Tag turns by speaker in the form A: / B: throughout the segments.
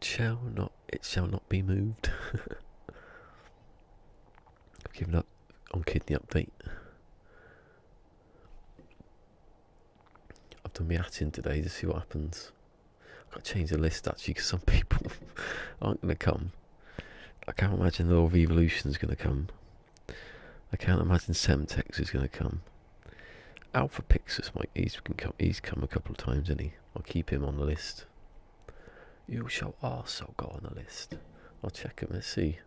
A: It shall not be moved. I've given up on kidney update. I've done my at-in today to see what happens. I've got to change the list actually because some people aren't going to come. I can't imagine the Law of Evolution is going to come. I can't imagine Semtex is going to come. Alpha Pixus he's come a couple of times, isn't he? I'll keep him on the list. You shall also go on the list. I'll check him, let's see.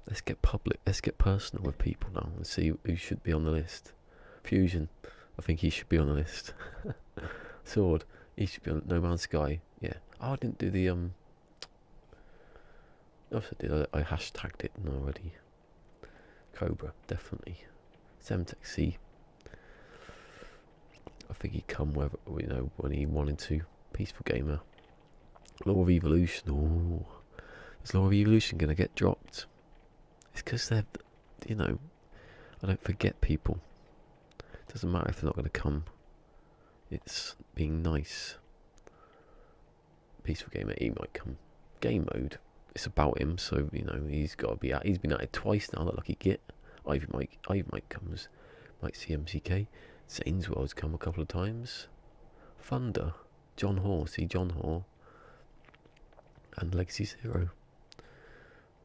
A: Let's get public, let's get personal with people now and see who should be on the list. Fusion, I think he should be on the list. Sword, he should be on No Man's Sky, yeah. Oh, I didn't do the, yes I did, I hashtagged it already. Cobra, definitely. Semtex C. I think he'd come whether, when he wanted to. Peaceful Gamer. Law of Evolution, ooh. Is Law of Evolution going to get dropped? It's because they're, I don't forget people. It doesn't matter if they're not going to come. It's being nice. Peaceful Gamer, he might come. Game mode, it's about him, so, he's got to be out. He's been at it twice now, that lucky git. Ivy Mike comes. Might see MCK. Zane's World's come a couple of times. Thunder. John Hoare, see John Hoare. And Legacy Zero.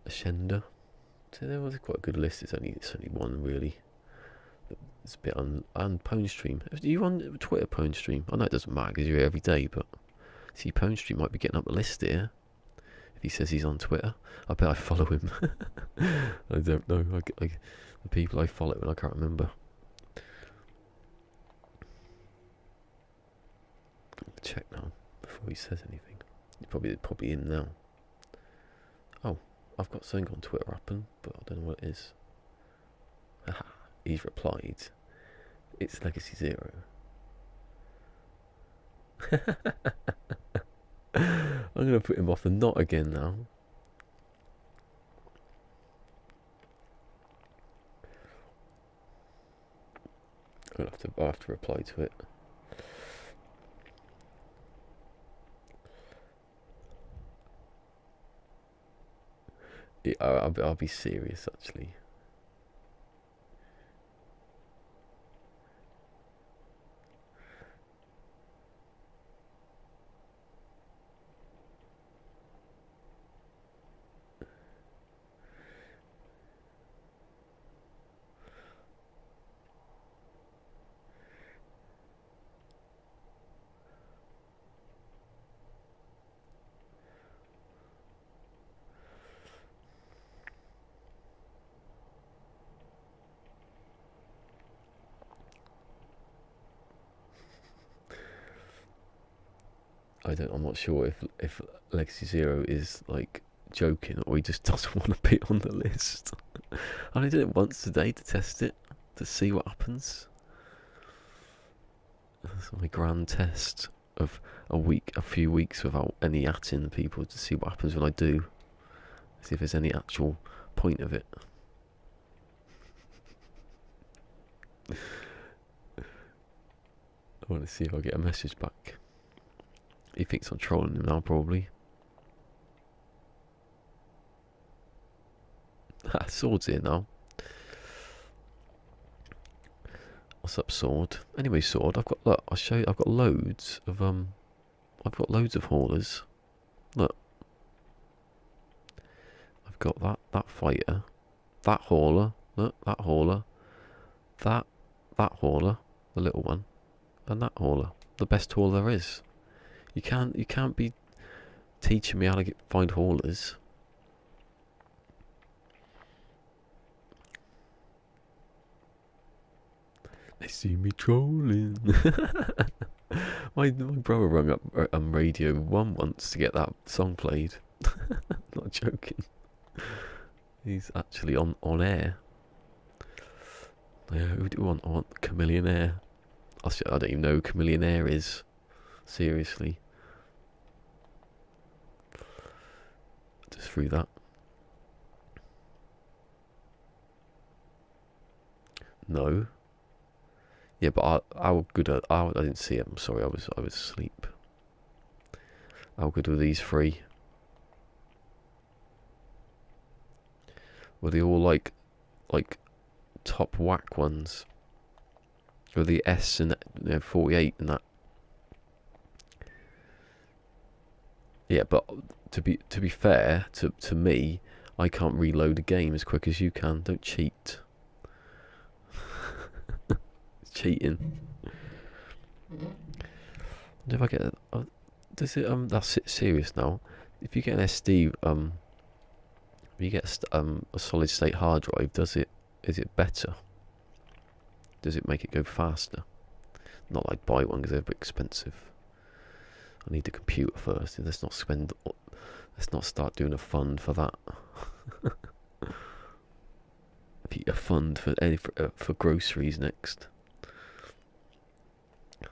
A: Ashenda. So there was quite a good list. It's only one really. It's a bit on. And Pwnestream. Are you on Twitter, Pwnestream? I know it doesn't matter because you're here every day, but see, Pwnestream might be getting up the list here. If he says he's on Twitter, I bet I follow him. I don't know. The people I follow, and I can't remember. Check now before he says anything. He's probably in now. Oh, I've got something on Twitter happen, but I don't know what it is. Haha, he's replied. It's Legacy Zero. I'm gonna put him off the knot again now. I'll have to reply to it. I'll be serious actually. I'm not sure if Legacy Zero is like joking or he just doesn't want to be on the list. I did it once today to test it, to see what happens. That's my grand test of a few weeks without any at-in people, to see what happens when I do. See if there's any actual point of it. I want to see if I get a message back. He thinks I'm trolling him now, probably. Sword's here now. What's up, Sword? Anyway, Sword, look, I'll show you, I've got loads of haulers. Look. I've got that fighter, that hauler, look, that hauler, that hauler, the little one, and that hauler. The best hauler there is. You can't be teaching me how to find haulers. They see me trolling. my brother rang up Radio 1 once to get that song played. Not joking. He's actually on air. Yeah, who do we want? I want Chameleon Air. I don't even know who Chameleon Air is. Seriously. Just through that. No. Yeah, but how good I didn't see it. I'm sorry, I was asleep. How good were these three? Were they all like top whack ones? Or the S and 48 and that? Yeah, but to be fair to me, I can't reload a game as quick as you can. Don't cheat. It's cheating. And if I get does it that's it serious now? If you get an SD if you get a solid state hard drive, is it better? Does it make it go faster? Not like buy one because they're a bit expensive. I need the computer first. Let's not start doing a fund for that. A fund for groceries next. My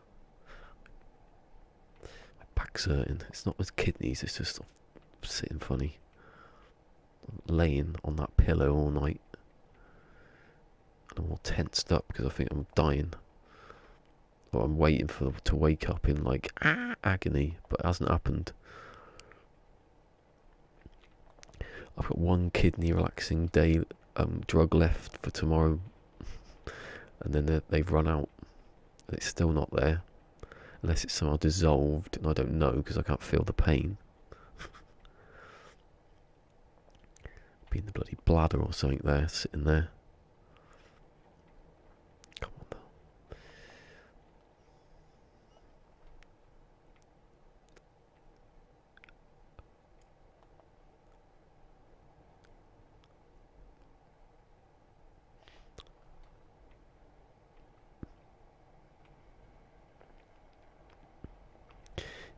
A: back's hurting. It's not with kidneys. It's just sitting funny. I'm laying on that pillow all night. And I'm all tensed up because I think I'm dying. Or I'm waiting to wake up in like agony, but it hasn't happened. I've got one kidney relaxing day drug left for tomorrow, and then they've run out, and it's still not there, unless it's somehow dissolved, and I don't know because I can't feel the pain. Be in the bloody bladder or something there, sitting there. Come on now.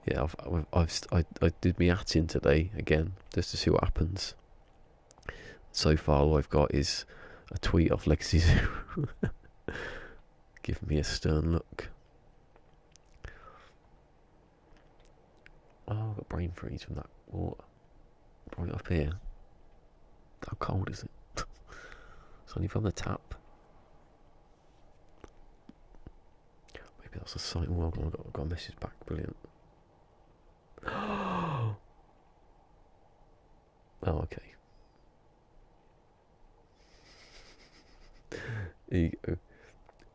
A: Yeah, I did my atting today again, just to see what happens. So far, all I've got is a tweet off Lexi Zoo, giving me a stern look. Oh, I've got brain freeze from that water. Right up here. How cold is it? It's only from the tap. Maybe that's a sign. Oh, I've got a message back. Brilliant. Oh, okay. There you go.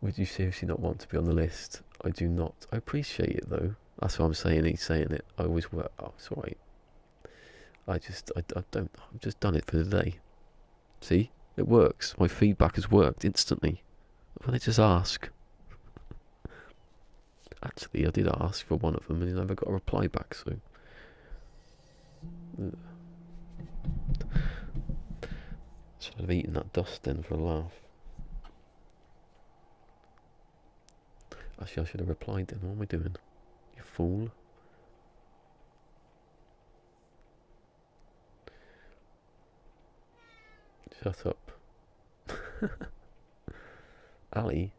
A: Would you seriously not want to be on the list? I do not. I appreciate it though. That's what I'm saying. He's saying it. I always work. Oh, it's alright. I don't. I've just done it for the day. See, it works. My feedback has worked instantly. When I just ask. Actually, I did ask for one of them, and I never got a reply back. So. Should have eaten that dust then for a laugh. Actually, I should have replied then. What am I doing? You fool. Shut up. Ali?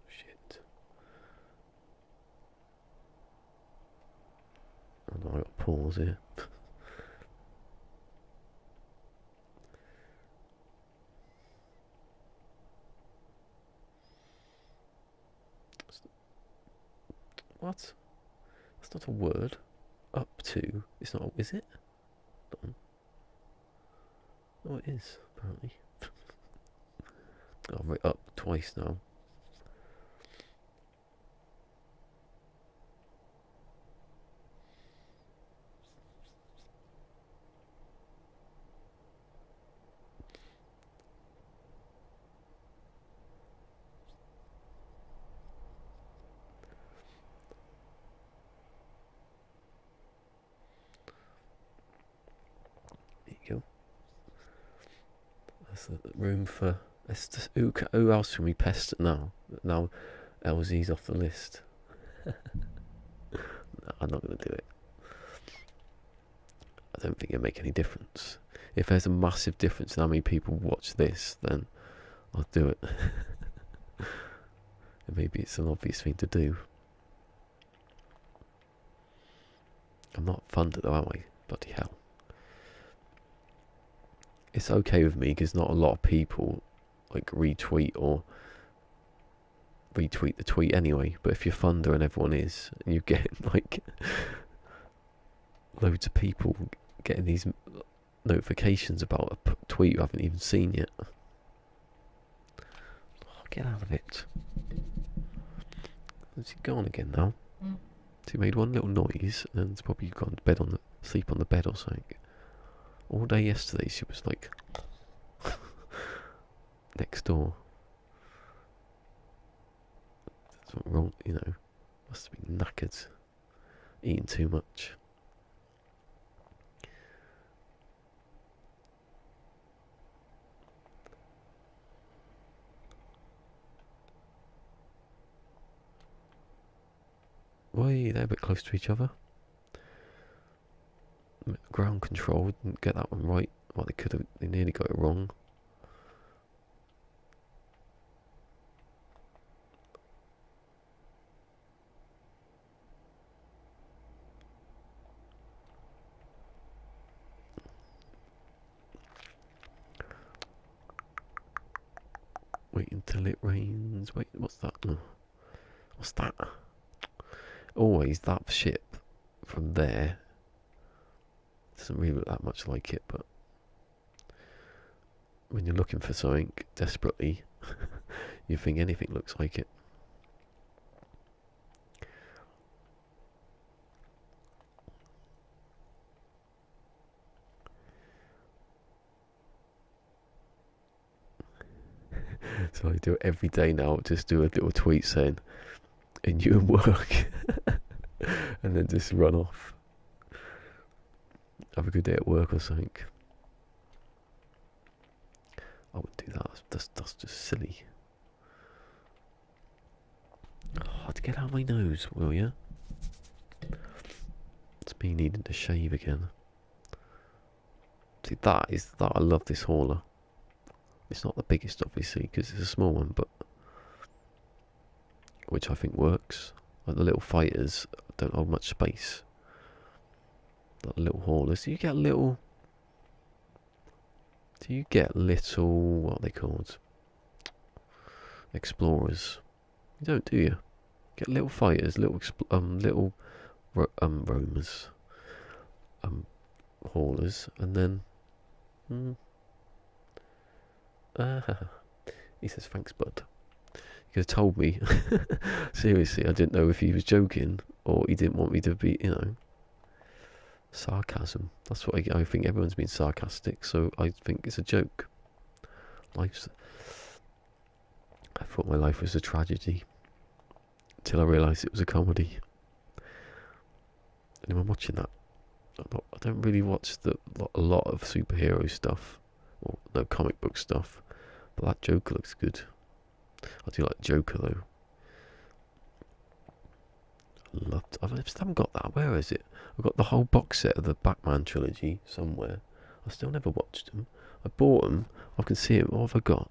A: Shit. Oh no, I got pause here. What? That's not a word. Up to. It's not. Is it? Oh, it is. Apparently. I've written up twice now. There you go. That's the room for. Who else can we pester now? Now LZ's off the list. No, I'm not going to do it. I don't think it'll make any difference. If there's a massive difference in how many people watch this, then I'll do it. And maybe it's an obvious thing to do. I'm not funded though, am I? Bloody hell. It's okay with me because not a lot of people like retweet the tweet anyway. But if you're funder and everyone is, and you get like loads of people getting these notifications about a tweet you haven't even seen yet. Oh, get out of it. Has he gone again now? So he made one little noise and it's probably gone to bed sleep on the bed or something. All day yesterday she was like next door. Something wrong, you know. Must have been knackered. Eating too much. Why they're a bit close to each other. Ground control didn't get that one right. Well, they nearly got it wrong. Wait until it rains. Wait, what's that? Oh, what's that? Always that ship from there. Doesn't really look that much like it, but when you're looking for something desperately, you think anything looks like it. So I do it every day now. Just do a little tweet saying, "And you at work," and then just run off. Have a good day at work or something. I wouldn't do that. That's just silly. Oh, to get out of my nose, will you? It's me needing to shave again. See, that I love this hauler. It's not the biggest, obviously, because it's a small one, but which I think works. Like the little fighters don't hold much space. Like the little haulers, do you get little? What are they called? Explorers. You don't, do you? Get little fighters, little roamers, haulers, and then. He says, "Thanks, bud." He could have told me. Seriously, I didn't know if he was joking or he didn't want me to be, sarcasm. That's what I think. Everyone's been sarcastic, so I think it's a joke. I thought my life was a tragedy until I realised it was a comedy. Anyone watching that? I don't really watch a lot of superhero stuff, or no comic book stuff, but that Joker looks good. I do like Joker though. I just haven't got that. Where is it? I've got the whole box set of the Batman trilogy somewhere. I still never watched them. I bought them. I can see it. What have I got?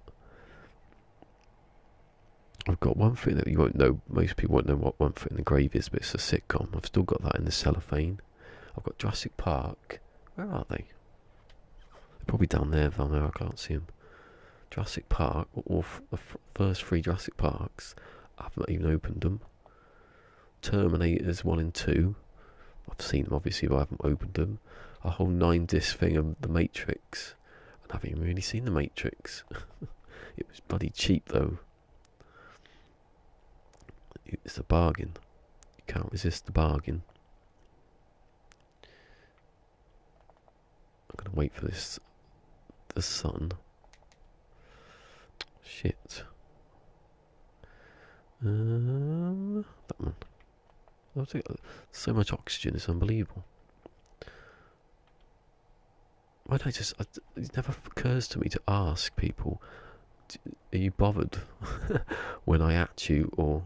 A: I've got One Foot that you won't know. Most people won't know what One Foot in the Grave is, but it's a sitcom. I've still got that in the cellophane. I've got Jurassic Park. Where are they? They're probably down there. I can't see them. Jurassic Park, or the first 3 Jurassic Parks. I haven't even opened them. Terminators 1 and 2. I've seen them obviously, but I haven't opened them. A whole 9-disc thing of The Matrix. And I haven't even really seen The Matrix. It was bloody cheap though. It's a bargain. You can't resist the bargain. I'm going to wait for the sun. Shit. That one. So much oxygen, it's unbelievable. Why don't it never occurs to me to ask people, are you bothered when I at you, or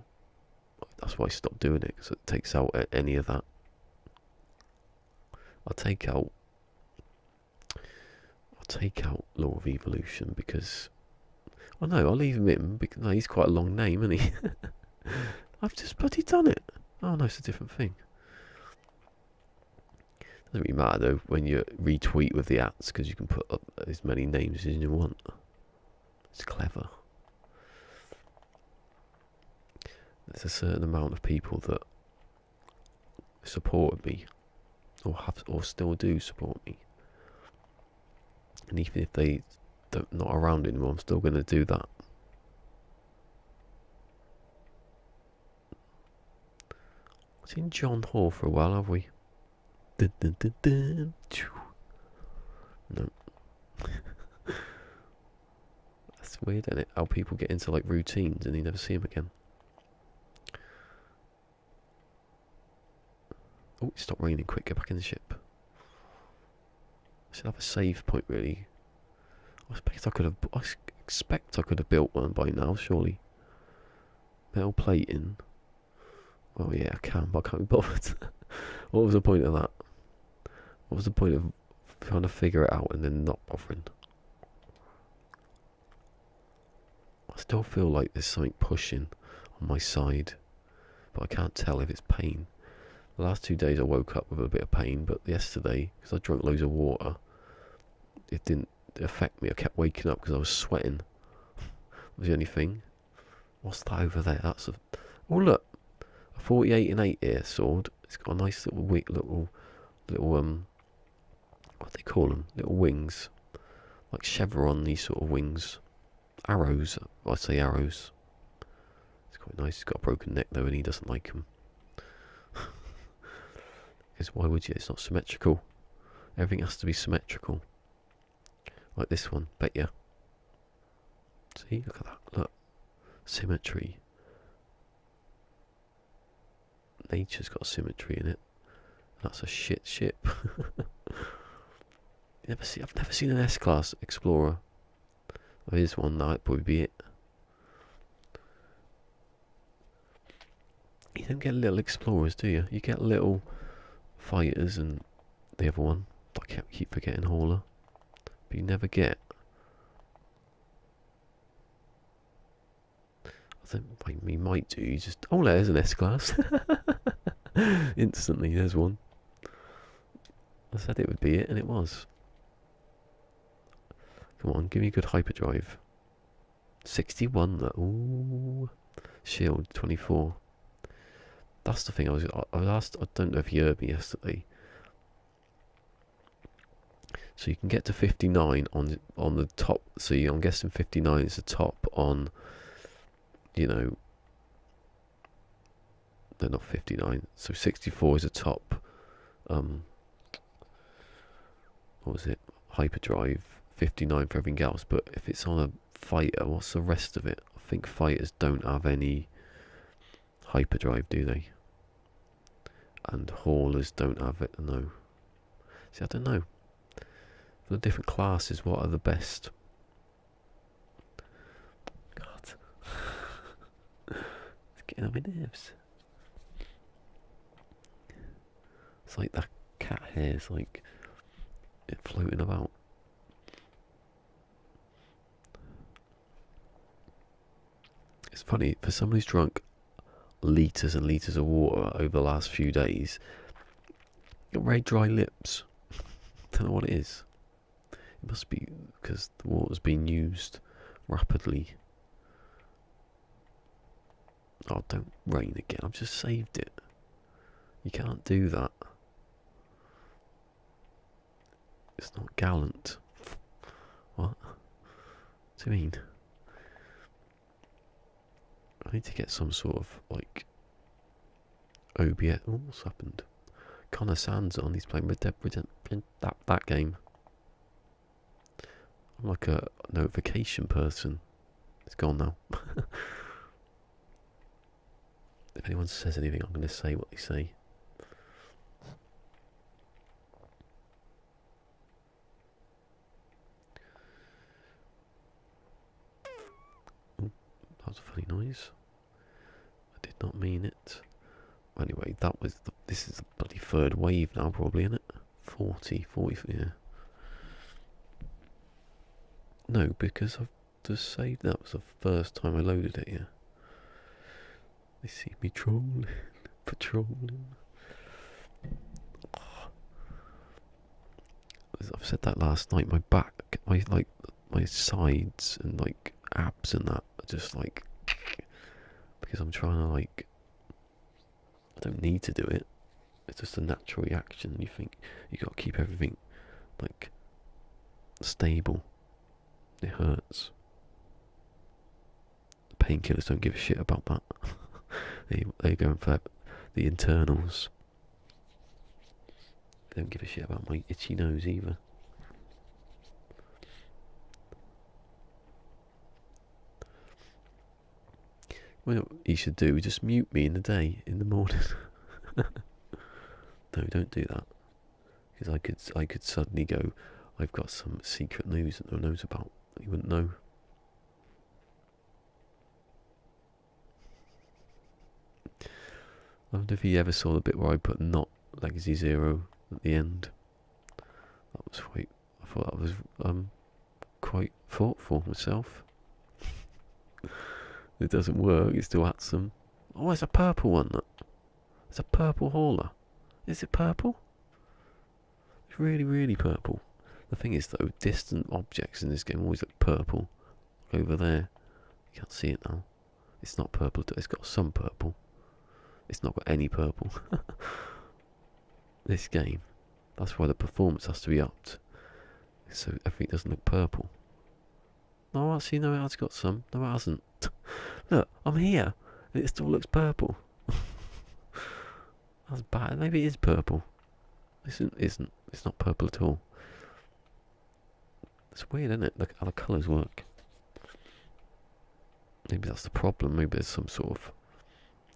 A: that's why I stopped doing it, because it takes out any of that. I'll take out Law of Evolution because, well, no, I'll leave him in because no, he's quite a long name, isn't he? I've just bloody done it. Oh no, it's a different thing. Doesn't really matter though when you retweet with the ats, because you can put up as many names as you want. It's clever. There's a certain amount of people that supported me, or still do support me, and even if they don't not around anymore, I'm still going to do that. Seen John Hall for a while, have we? Dun, dun, dun, dun. No. That's weird, isn't it? How people get into like routines and you never see them again. Oh, it stopped raining. Quick, get back in the ship. I should have a save point, really. I expect I could have built one by now, surely. Metal plating. Well, yeah, I can, but I can't be bothered. What was the point of that? What was the point of trying to figure it out and then not bothering? I still feel like there's something pushing on my side, but I can't tell if it's pain. The last 2 days I woke up with a bit of pain, but yesterday, because I drank loads of water, it didn't affect me. I kept waking up because I was sweating. That was the only thing. What's that over there? That's a... Oh, look! A 48 and 8 ear sword. It's got a nice little what do they call them? Little wings. Like chevron, these sort of wings. Arrows. I say arrows. It's quite nice. He's got a broken neck though, and he doesn't like them. Because why would you? It's not symmetrical. Everything has to be symmetrical. Like this one, bet ya. See, look at that. Look, symmetry. Nature's got symmetry in it. That's a shit ship. I've never seen an S-Class Explorer. There is one, that'd probably be it. You don't get little Explorers, do you? You get little fighters and the other one. I keep forgetting Hauler. But you never get... I think like we might do. You just... Oh, there's an S-Class. Instantly, there's one. I said it would be it, and it was. Come on, give me a good hyperdrive. 61, ooh. Shield, 24. That's the thing I was asked. I don't know if you heard me yesterday. So you can get to 59 on the top. So I'm guessing 59 is the top on, you know. They're not 59. So 64 is the top. What was it? Hyperdrive. 59 for everything else. But if it's on a fighter, what's the rest of it? I think fighters don't have any hyperdrive, do they? And haulers don't have it. No. See, I don't know. For the different classes, what are the best? God. It's getting on my nerves. It's like that cat hair's like it floating about. It's funny, for someone who's drunk litres and litres of water over the last few days, got very dry lips. Don't know what it is. It must be because the water's been used rapidly. Oh, don't rain again. I've just saved it. You can't do that. It's not gallant. What? What do you mean? I need to get some sort of, like, OBS. Oh, what's happened? Connor Sands on. He's playing Red Dead Redemption. That game. I'm like a notification person. It's gone now. If anyone says anything, I'm going to say what they say. Oh, that was a funny noise. I did not mean it. Anyway, this is the bloody third wave now, probably, isn't it? 40, yeah. No, because I've just saved. That was the first time I loaded it, yeah. They see me trolling, patrolling. Oh. I've said that last night. My back, my sides and like abs and that are just like because I'm trying to like. I don't need to do it. It's just a natural reaction. You think you got to keep everything like stable. It hurts. Painkillers don't give a shit about that. They're going for the internals. They don't give a shit about my itchy nose either. Well, you should do just mute me in the day, in the morning. No, don't do that, because I could suddenly go. I've got some secret news that no one knows about. You wouldn't know. I wonder if you ever saw the bit where I put not Legacy Zero at the end. That was quite. I thought that was quite thoughtful myself. It doesn't work. It still adds some. Oh, it's a purple one. It's a purple hauler. Is it purple? It's really, really purple. The thing is, though, distant objects in this game always look purple. Over there, you can't see it now. It's not purple. It's got some purple. It's not got any purple. This game. That's why the performance has to be upped, so everything doesn't look purple. No, actually, no, it has got some. No, it hasn't. Look, I'm here, and it still looks purple. That's bad. Maybe it is purple. Isn't. It's not purple at all. It's weird, isn't it? Look how the colours work. Maybe that's the problem. Maybe there's some sort of.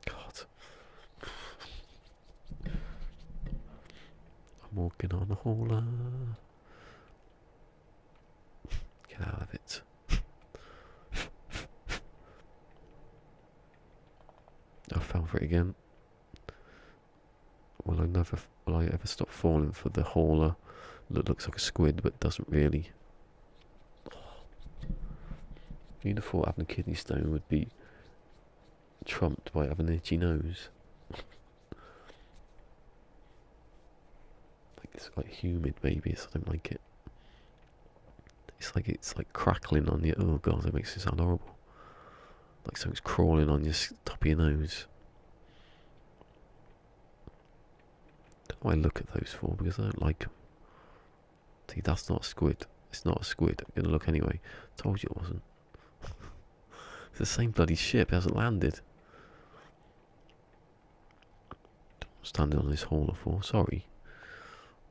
A: God. I'm walking on a hauler. Get out of it. I fell for it again. Will I ever stop falling for the hauler that looks like a squid but doesn't really? You'd have thought having a kidney stone would be trumped by having an itchy nose. Like it's like humid, maybe, so I don't like it. It's like crackling on you. Oh god, that makes it sound horrible. Like something's crawling on your top of your nose. What do I look at those for? Because I don't like them. See, that's not a squid. It's not a squid. I'm gonna look anyway. Told you it wasn't. It's the same bloody ship. It hasn't landed. I'm standing on this hauler for. Sorry.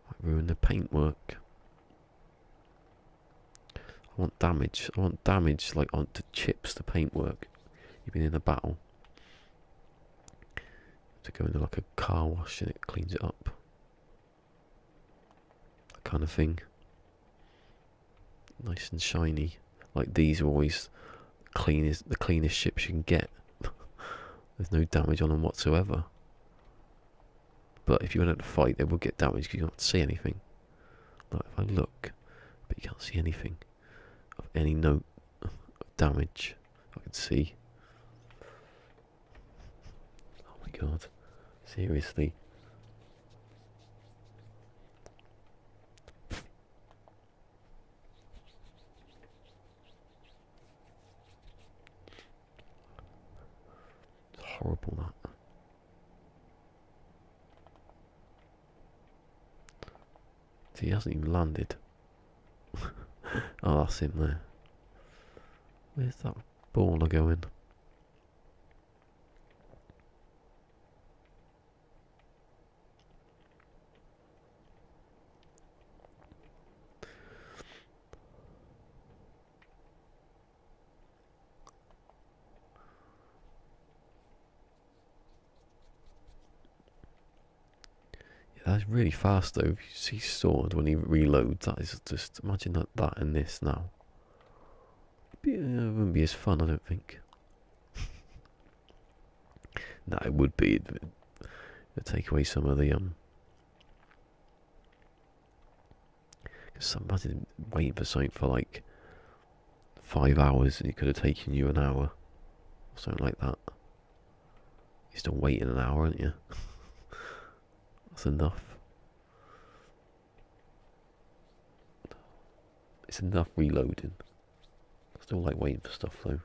A: I ruined the paintwork. I want damage. I want damage like onto chips the paintwork. You've been in a battle. To go into like a car wash and it cleans it up. That kind of thing. Nice and shiny. Like these are always the cleanest ships you can get. There's no damage on them whatsoever. But if you went out to fight, they will get damaged because you can't see anything. Like if I look, but you can't see anything of any note of damage. I can see. Oh my god. Seriously. It's horrible, that. See, he hasn't even landed. Oh, that's him there. Where's that baller going? That's really fast though. If you see sword when he reloads, that is just imagine that in this now. It wouldn't be as fun, I don't think. No, it would be. It'd take away some of the Cause imagine waiting for something for like 5 hours and it could have taken you an hour, or something like that. You're still waiting an hour, aren't you? That's enough. It's enough reloading. I still like waiting for stuff though.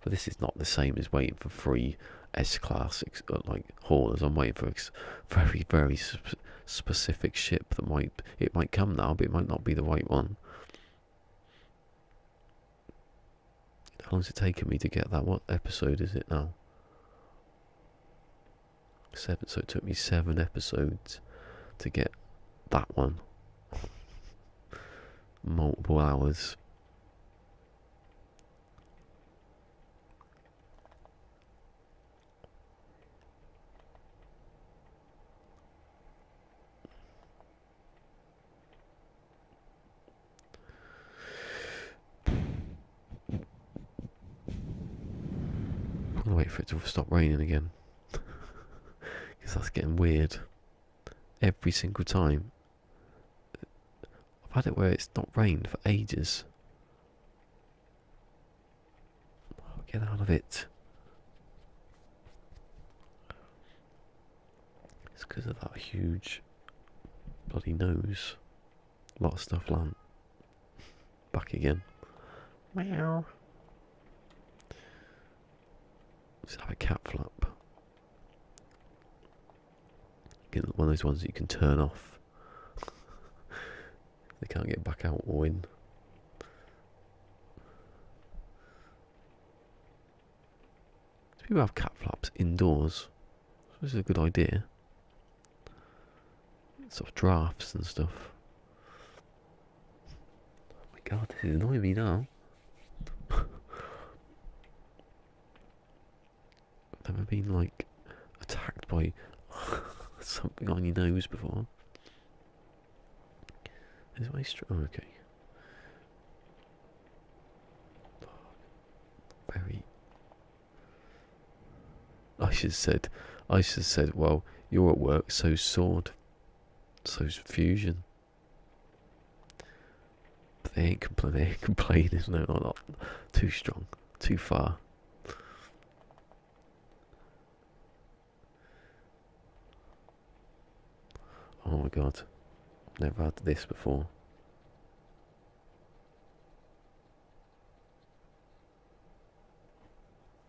A: But this is not the same as waiting for free S-class like haulers. I'm waiting for very, very specific ship that might come now, but it might not be the right one. How long has it taken me to get that? What episode is it now? 7. So it took me 7 episodes to get that one. Multiple hours. I'm gonna wait for it to stop raining again. Because that's getting weird. Every single time. I've had it where it's not rained for ages. Oh, get out of it. It's because of that huge bloody nose. A lot of stuff land. Back again. Meow. Let's have a cat flap. Get one of those ones that you can turn off. They can't get back out or in. People have cat flaps indoors. So this is a good idea. Sort of drafts and stuff. Oh my god, this is annoying me now. I've never been like attacked by something on your nose before. Is my oh, okay. Very. I should have said, well, you're at work, so's sword, so's fusion. But they ain't complaining, no, not too strong, too far. Oh my god, never had this before.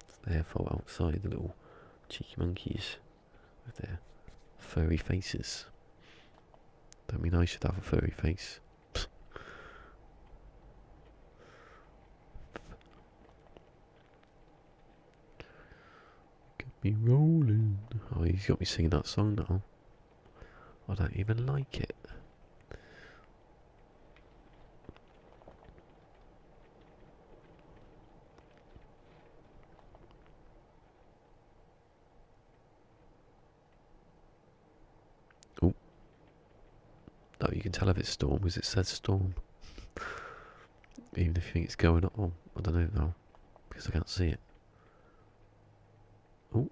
A: It's their fault outside, the little cheeky monkeys with their furry faces. Don't mean I should have a furry face. Get me rolling. Oh, he's got me singing that song now. I don't even like it. Oh. No, you can tell if it's storm because it says storm. Even if you think it's going on. I don't know now. Because I can't see it. Oh.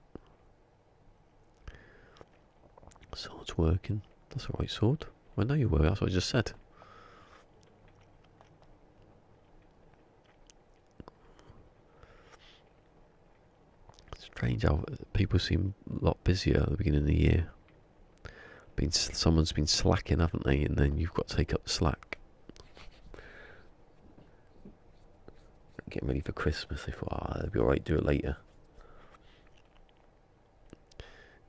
A: Sword's working. That's the right sword. I know you were, that's what I just said. Strange how people seem a lot busier at the beginning of the year. Someone's been slacking, haven't they? And then you've got to take up the slack. Getting ready for Christmas, they thought, it'll be alright, do it later.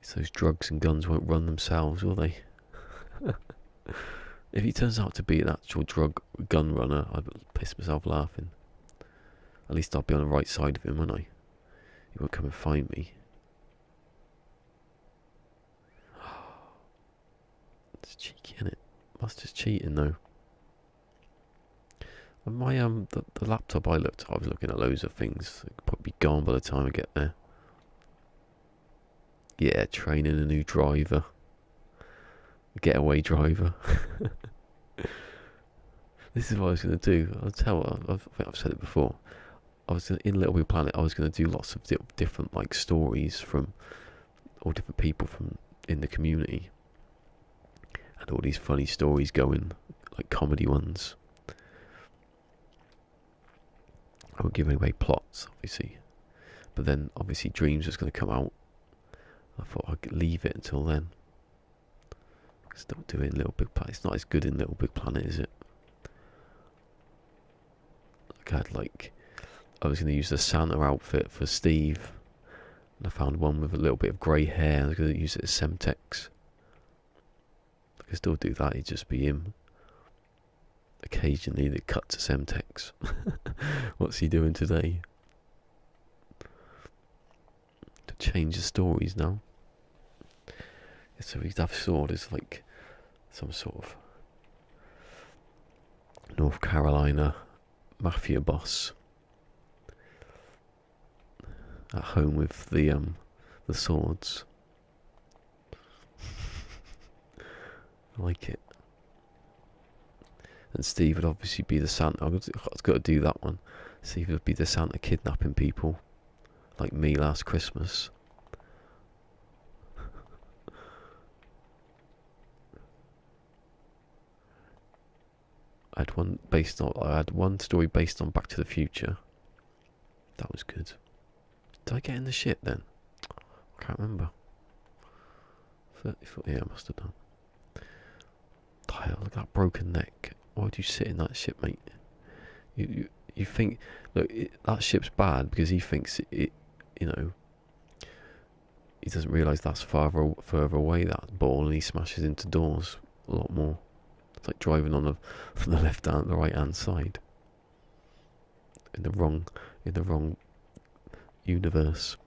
A: It's those drugs and guns won't run themselves, will they? If he turns out to be an actual gun runner, I'd piss myself laughing. At least I'll be on the right side of him, won't I? He won't come and find me. It's cheeky, isn't it? That's just cheating, though. And my the laptop I was looking at loads of things. It'll probably be gone by the time I get there. Yeah, training a new driver. A getaway driver. This is what I was going to do. I think I've said it before. In Little Big Planet, I was going to do lots of different like stories from all different people from in the community, and all these funny stories going, like comedy ones. I would give away plots, obviously, but then obviously Dreams was going to come out. I thought I'd leave it until then. Still doing Little Big Planet. It's not as good in Little Big Planet, is it? I was going to use the Santa outfit for Steve, and I found one with a little bit of grey hair. I was going to use it as Semtex. I could still do that. He'd just be him. Occasionally, they cut to Semtex. What's he doing today? To change the stories now. So he'd have sword as like some sort of North Carolina mafia boss at home with the swords. I like it. And Steve would obviously be the Santa. I've got to do that one. Steve would be the Santa kidnapping people, like me last Christmas. I had one story based on Back to the Future. That was good. Did I get in the ship then? I can't remember. 34, yeah, I must have done. Look at that broken neck. Why would you sit in that ship, mate? You think, look, that ship's bad because he thinks it, you know, he doesn't realise that's further away, that ball, and he smashes into doors a lot more. It's like driving on the the right hand side in the wrong universe.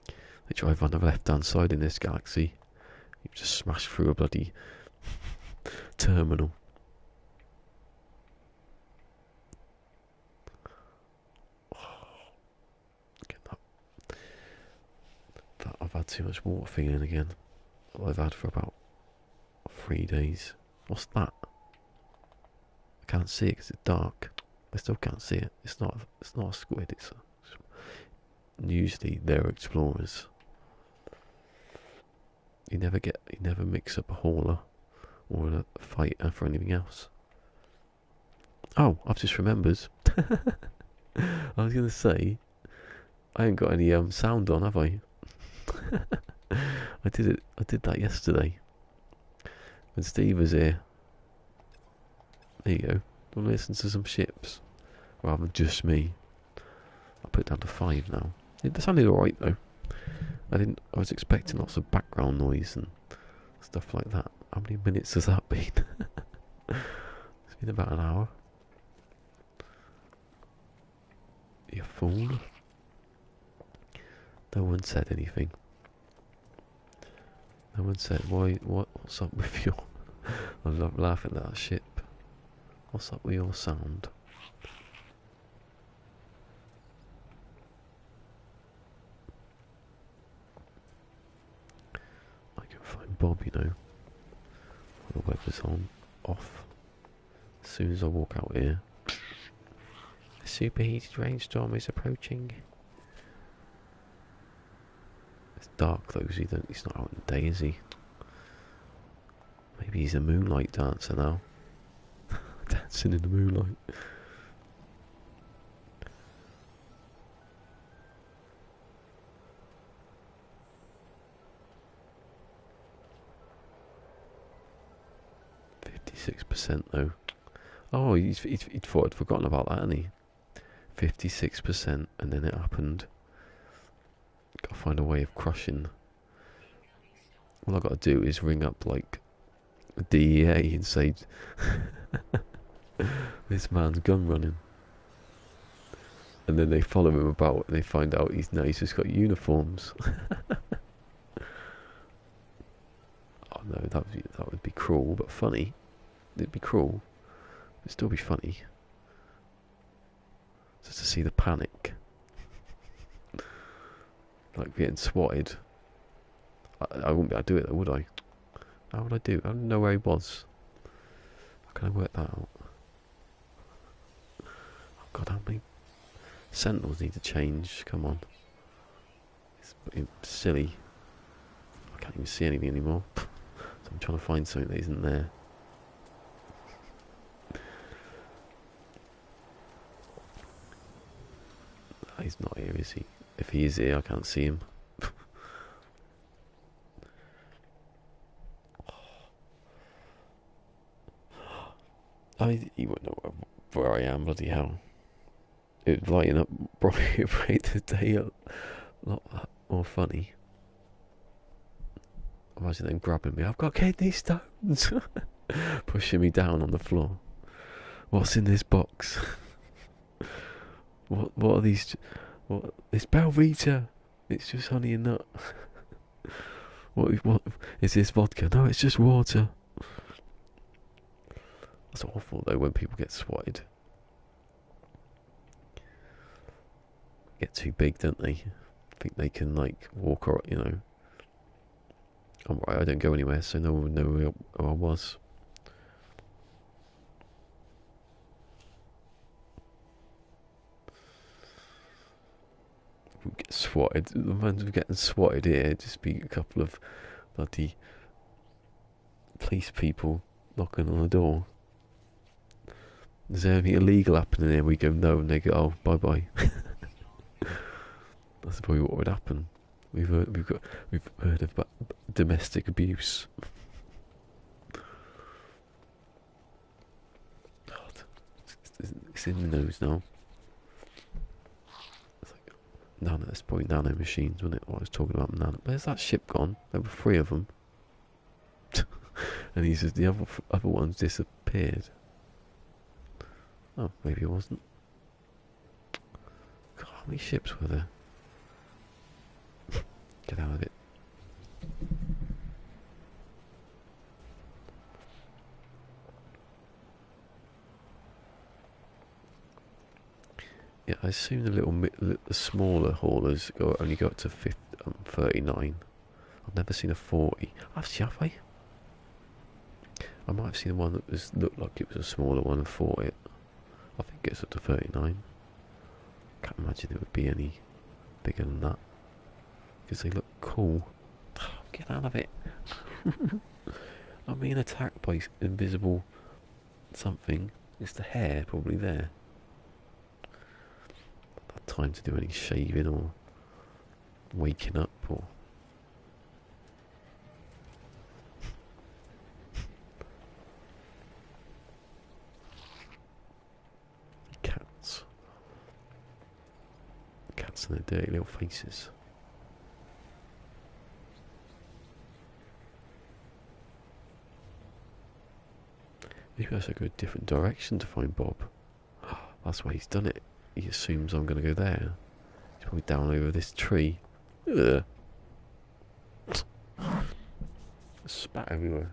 A: They drive on the left hand side in this galaxy. You just smash through a bloody terminal. Get that I've had too much water feeling again. I've had for about 3 days. What's that? I can't see it because it's dark. I still can't see it. It's not a squid. Usually they're explorers. You never mix up a hauler or a fighter for anything else. Oh, I've just remembered. I was gonna say, I ain't got any sound on, have I? I did that yesterday when Steve was here. There you go. Don't listen to some ships rather than just me. I'll put it down to 5 now. It sounded alright though. I was expecting lots of background noise and stuff like that. How many minutes has that been? It's been about an hour. You fool. No one said anything. No one said, what's up with your... I love laughing at that ship. What's up with your sound? I can find Bob, you know. The weather's off. As soon as I walk out here. A superheated rainstorm is approaching. It's dark though, because he's not out in the day, is he? Maybe he's a moonlight dancer now. Dancing in the moonlight. %, though. Oh, he'd thought I'd forgotten about that, hadn't he? 56%, and then it happened. Gotta find a way of crushing. All I gotta do is ring up like DEA and say this man's gun running, and then they follow him about and they find out he's just got uniforms. Oh no, that would be cruel but funny. It'd be cruel, it'd still be funny. Just to see the panic, like getting swatted. I wouldn't be able to do it though, would I? How would I do? I don't know where he was. How can I work that out? Oh God, how many sentinels need to change? Come on. It's silly. I can't even see anything anymore. So I'm trying to find something that isn't there. He's not here, is he? If he is here, I can't see him. He won't know where I am, bloody hell. it would lighten up, probably made the day a lot more funny. Imagine them grabbing me. I've got kidney stones, pushing me down on the floor. What's in this box? What are these? What? It's Belvita. It's just honey and nut. What is this vodka? No, it's just water. That's awful though when people get swatted. Get too big, don't they? Think they can like walk or I'm right, I don't go anywhere, so no one would know who I was. We get swatted. The ones we're getting swatted here, just be a couple of bloody police people knocking on the door. Is there anything illegal happening here? We go no, and they go, oh, bye bye. That's probably what would happen. We've heard of domestic abuse. God, it's in the nose now. It's like it's probably nano machines, wasn't it? What I was talking about nano. Where's that ship gone? There were 3 of them, and he says the other ones disappeared. Oh, maybe it wasn't. God, how many ships were there? Get out of it. Yeah, I assume the smaller haulers only go up to 39. I've never seen a 40. Have I? I might have seen one that looked like it was a smaller one and 40. I think it's up to 39. Can't imagine it would be any bigger than that. Because they look cool. Oh, get out of it. I'm being attacked by invisible something. It's the hair probably there. Not time to do any shaving or waking up or... Cats. Cats and their dirty little faces. Maybe I should go a different direction to find Bob. That's why he's done it. He assumes I'm going to go there. He's probably down over this tree. Ugh. Spat everywhere.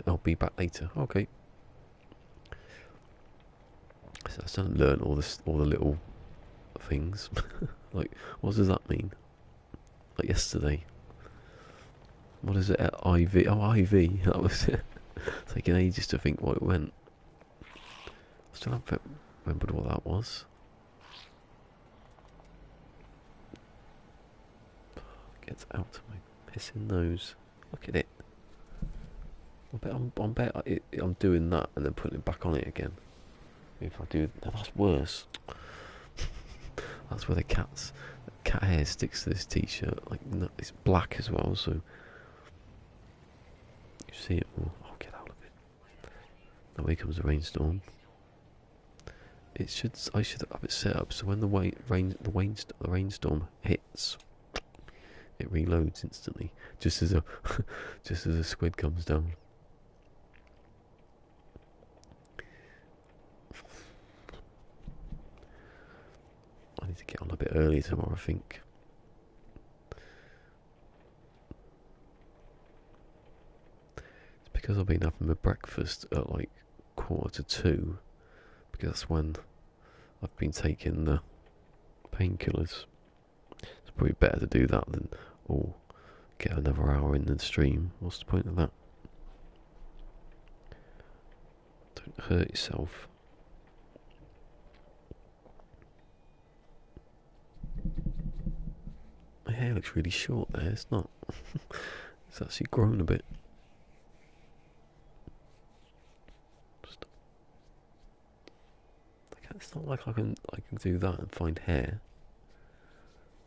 A: I'll be back later. Okay. So I still haven't learned all the little things. Like, what does that mean? Like yesterday. What is it? IV? Oh, IV. That was it. It's taking ages to think what it went. Still haven't remembered what that was. Gets out of my pissing nose. Look at it. I bet I'm doing that and then putting it back on it again. If I do, no, that's worse. That's where the cat hair sticks to this t-shirt. Like, no, it's black as well, so you see it more. Oh, get out of it! Now here comes a rainstorm. I should have it set up so when the rainstorm hits, it reloads instantly, just as a squid comes down. I need to get on a bit early tomorrow, I think. It's because I've been having my breakfast at like 1:45, because that's when I've been taking the painkillers. It's probably better to do that than get another hour in the stream. What's the point of that? Don't hurt yourself. My hair looks really short there. It's not. It's actually grown a bit. It's not like I can do that and find hair.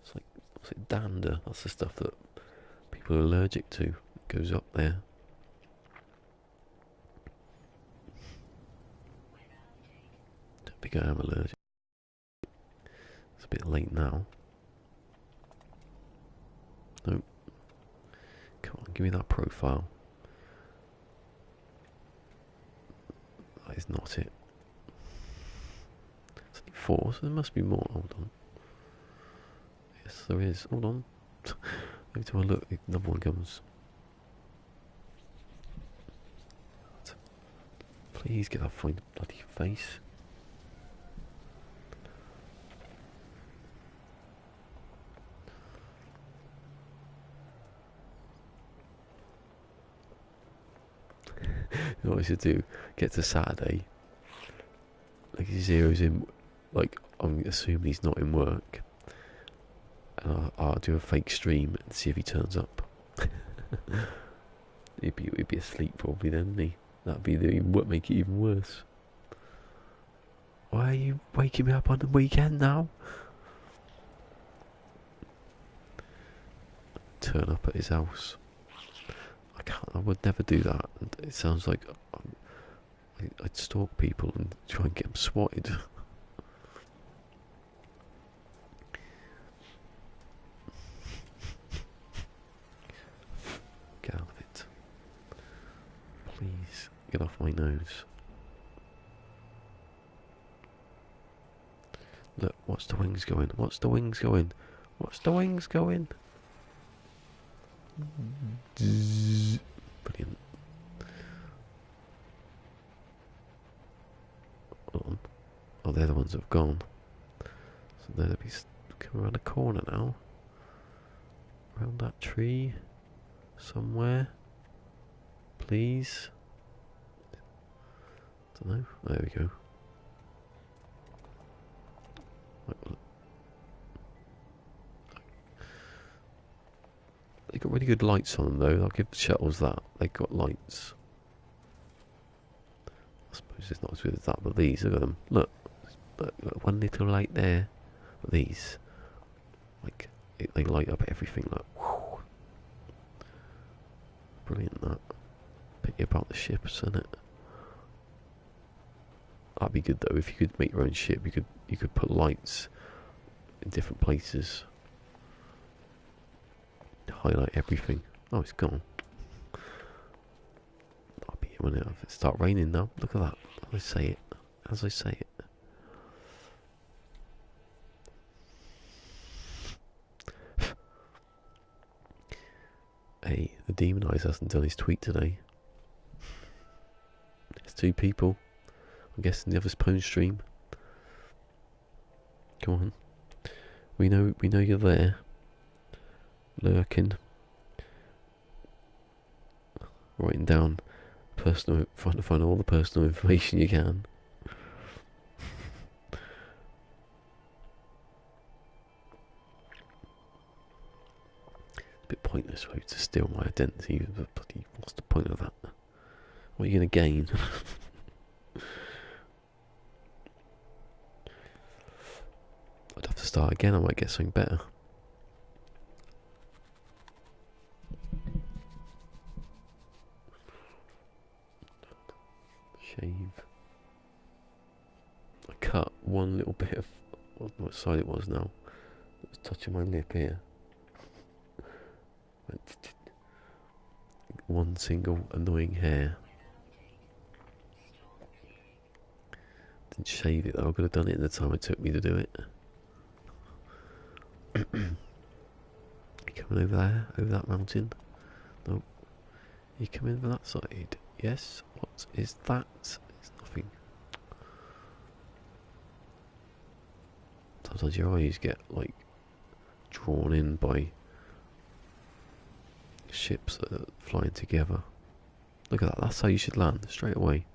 A: It's like, what's it, dander? That's the stuff that people are allergic to. It goes up there. allergic, I am allergic. It's a bit late now. Nope. Come on, give me that profile. That is not it. It's only 4, so there must be more. Hold on. Yes, there is. Hold on. Every time I look, another one comes. Please get that fine bloody face. You know what I should do? Get to Saturday. Like he zeroes in, like I'm assuming he's not in work. And I'll do a fake stream and see if he turns up. he'd be asleep probably then, wouldn't he? That'd be make it even worse. Why are you waking me up on the weekend now? Turn up at his house. I would never do that. It sounds like I'd stalk people and try and get them swatted. Get out of it. Please, get off my nose. Look, what's the wings going? What's the wings going? What's the wings going? Brilliant. Oh, they're the ones that have gone. So they'll be coming around the corner now. Around that tree. Somewhere. Please. Don't know. There we go. They got really good lights on them though. I'll give the shuttles that. They got lights. I suppose it's not as good as that, but these, look at them. Look, one little light there. But these, like, they light up everything. Like, whew. Brilliant that. Pity about the ships, isn't it? That'd be good though. If you could make your own ship, you could put lights in different places. Highlight everything. Oh, it's gone. That'll be it when it start raining now. Look at that. As I say it. As I say it. Hey, the Demon Eyes hasn't done his tweet today. It's 2 people. I'm guessing the other's Pwn stream. Come on. We know you're there. Lurking. Writing down trying to find all the personal information you can. It's a bit pointless though to steal my identity. What's the point of that? What are you going to gain? I'd have to start again. I might get something better. Shave. I cut one little bit of what side it was now. It was touching my lip here. One single annoying hair. Didn't shave it though. I could have done it in the time it took me to do it. You coming over there? Over that mountain? Nope. You coming over that side? Yes. What is that? It's nothing. Sometimes your eyes get like drawn in by ships that are flying together. Look at that. That's how you should land straight away.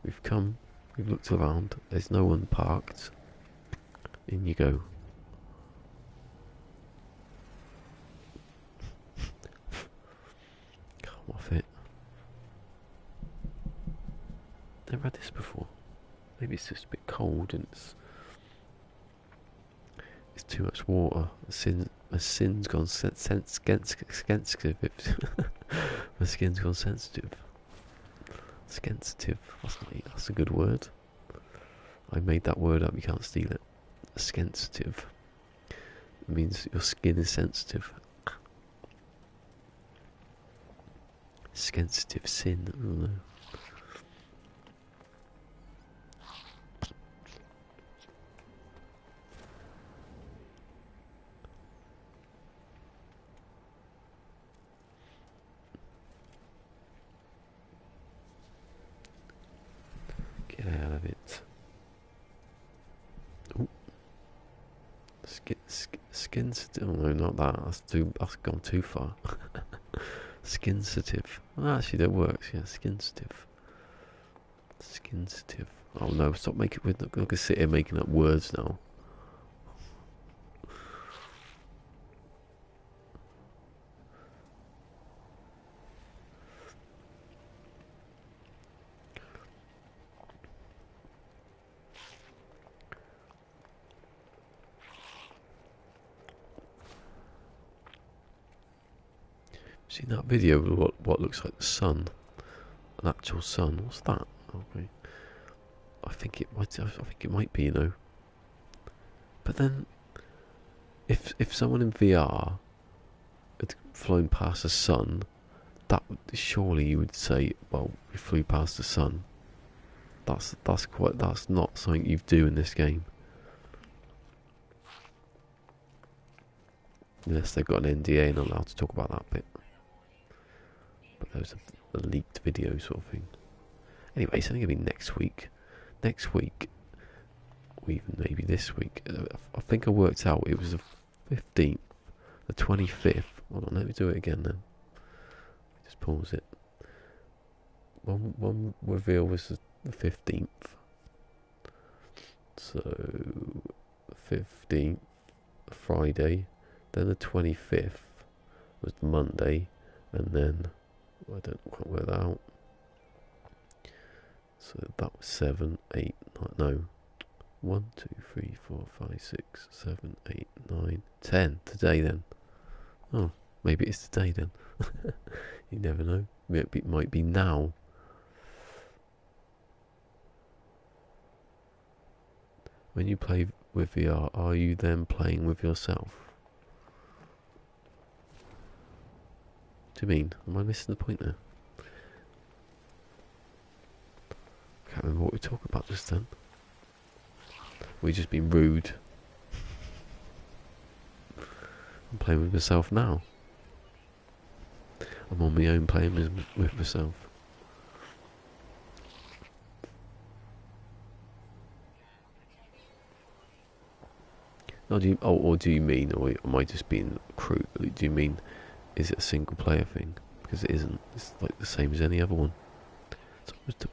A: We've come. We've looked around. There's no one parked. In you go. Come off it. Never had this before. Maybe it's just a bit cold and it's too much water. My skin's gone sensitive. My skin's gone sensitive. Sensitive. That's a good word. I made that word up, you can't steal it. Sensitive. It means your skin is sensitive. Sensitive sin, I don't know. Get out of it. Ooh. Skinsensitive. Oh no, not that. That's gone too far. Skinsensitive. Oh, actually, that works. Yeah, skinsensitive. Skinsensitive. Oh no, stop making. We're not going to sit here making up words now. Seen that video of what looks like the sun, an actual sun? What's that? Okay, I think it might. I think it might be. You know. But then, if someone in VR had flown past the sun, that surely you would say, well, we flew past the sun. That's not something you do in this game. Unless they've got an NDA and are allowed to talk about that bit. But there's a leaked video sort of thing. Anyway, it's only going to be next week. Next week, or even maybe this week. I think I worked out it was the 15th, the 25th. Hold on, let me do it again then. Just pause it. One reveal was the 15th. So, the 15th, Friday. Then the 25th was the Monday. And then, I don't quite work that out. So that was 7, 8, 9, no. 1, 2, 3, 4, 5, 6, 7, 8, 9, 10. Today then. Oh, maybe it's today then. You never know. It might be now. When you play with VR, are you then playing with yourself? What do you mean? Am I missing the point there? Can't remember what we were talking about just then. We just been rude. I'm playing with myself now. I'm on my own playing with myself. No, or do you mean, or am I just being crude? Do you mean, is it a single player thing? Because it isn't. It's like the same as any other one. So I was talking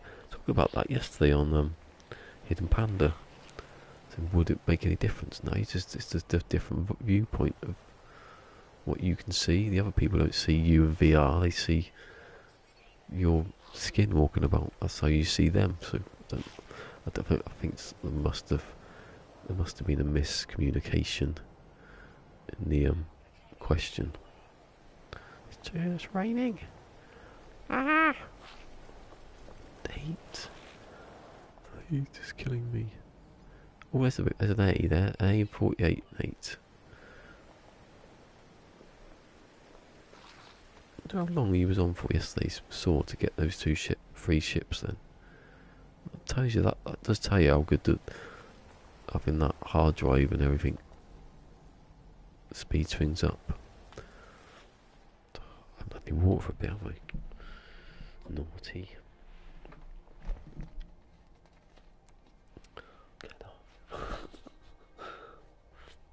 A: about that yesterday on Hidden Panda. So would it make any difference? No, it's just a different viewpoint of what you can see. The other people don't see you in VR. They see your skin walking about. That's how you see them. So I think there must have been a miscommunication in the question. It's just raining. Ah! The heat. The heat is killing me. Oh, there's an A there. A 48 8. I don't know how long he was on for yesterday's saw to get those three ships then. That tells you that does tell you how good having that hard drive and everything speeds things up. I've had any water for a bit, have I? Naughty.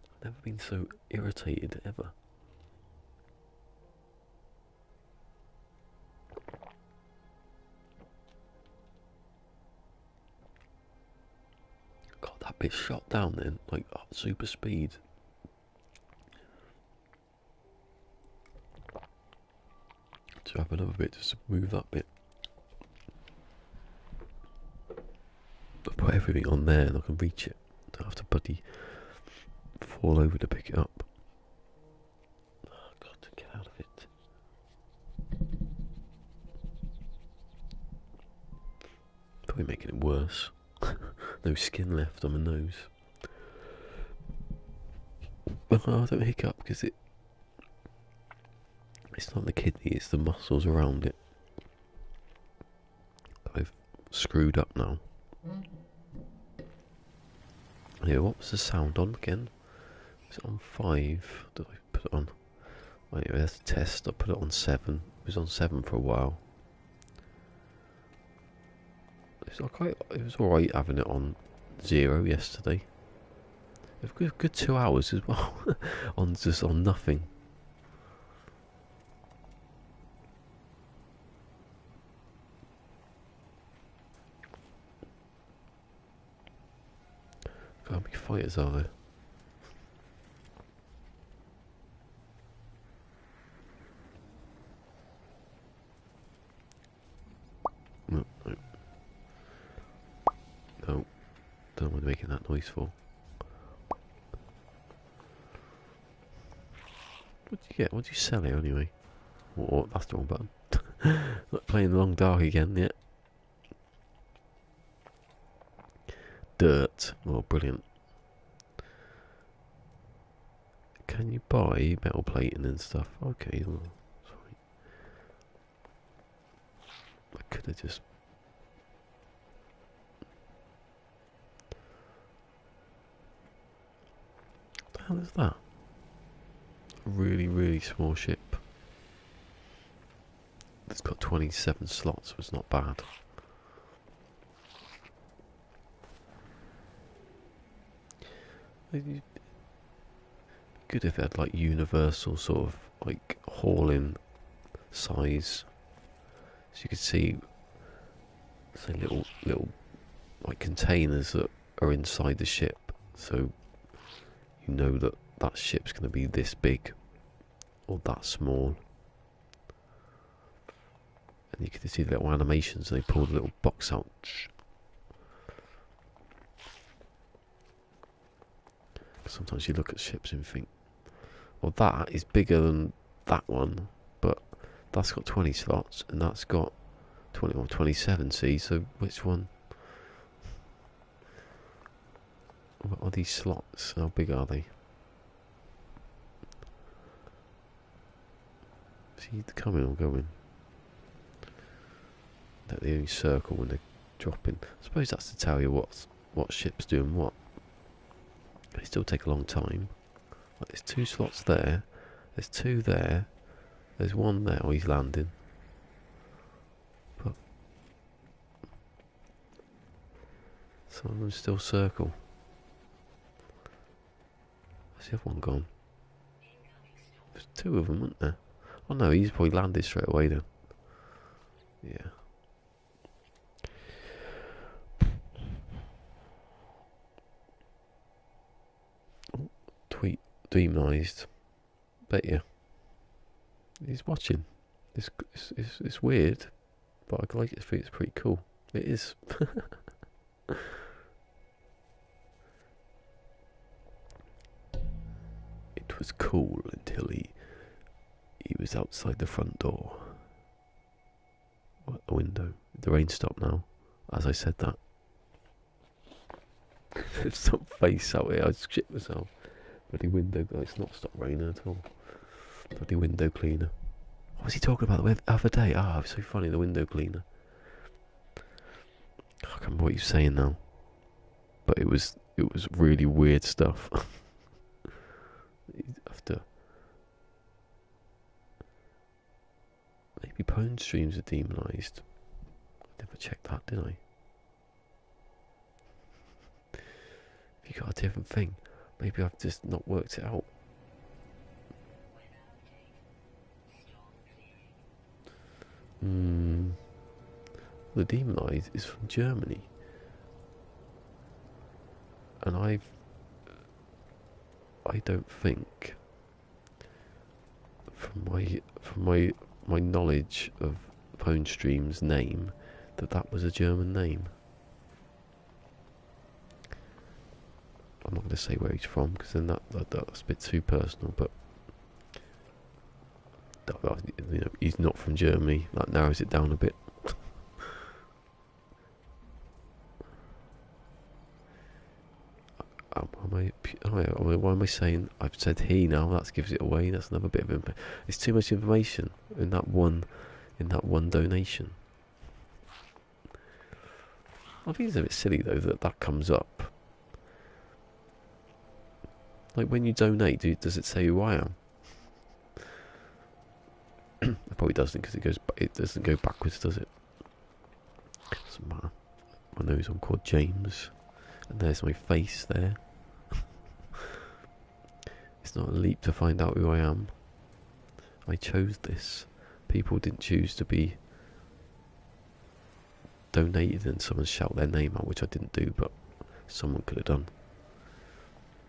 A: I've never been so irritated ever. God, that bit shot down then, like super speed. To have another bit just to move that bit. I've put everything on there and I can reach it. Don't have to bloody fall over to pick it up. Oh God, get out of it. Probably making it worse. No skin left on my nose. But I don't hiccup because it's not the kidney, it's the muscles around it. I've screwed up now. Yeah, what was the sound on again? Was it on 5? Did I put it on? Anyway, that's a test. I put it on 7. It was on 7 for a while. It was alright having it on 0 yesterday. It was a good 2 hours as well. Just on nothing. How many fighters are there? No. No. Don't know what I'm making that noise for. What did you get? What did you sell here anyway? Oh, that's the wrong button. Not playing Long Dark again yet. Dirt. Oh, brilliant. Can you buy metal plating and stuff? Okay, well, sorry. I could have just... What the hell is that? A really, really small ship. It's got 27 slots, so it's not bad. Good if it had like universal sort of like hauling size, so you could see, say, little like containers that are inside the ship, so you know that that ship's going to be this big or that small. And you can see the little animations, they pull the little box out. Sometimes you look at ships and think, well, that is bigger than that one, but that's got 20 slots and that's got 20 or 27, see, so which one? What are these slots? How big are they? See, coming or going? That they only circle when they're dropping. I suppose that's to tell you what ship's doing what. They still take a long time. Like, there's 2 slots there. There's 2 there. There's 1 there. Oh, he's landing. But some of them still circle. Where's the other one gone? There's 2 of them, aren't there? Oh no, he's probably landed straight away then. Yeah. Oh, tweet demonized. Bet you. He's watching. It's weird, but I like it. It's pretty cool. It is. It was cool until he was outside the front door. A window. The rain stopped now. As I said that. There's some face out here. I shit myself. Bloody window. It's not stopped raining at all. Bloody window cleaner. What was he talking about the other day? Ah, it was so funny. The window cleaner. I can't remember what he was saying now. But it was really weird stuff. After maybe pawn streams are demonised. I never checked that, did I? If you got a different thing, maybe I've just not worked it out. The demonised is from Germany, and I don't think, from my knowledge of Pwn Stream's name, that was a German name. I'm not going to say where he's from, because then that's a bit too personal, but you know, he's not from Germany. That narrows it down a bit. Why am I saying? I've said he now. That gives it away. That's another bit of information. It's too much information in that one donation. I think it's a bit silly though that comes up. Like when you donate, does it say who I am? It probably doesn't because it doesn't go backwards, does it? Doesn't matter. I know I'm called James, and there's my face there. It's not a leap to find out who I am. I chose this. People didn't choose to be donated and someone shout their name out, which I didn't do, but someone could have done.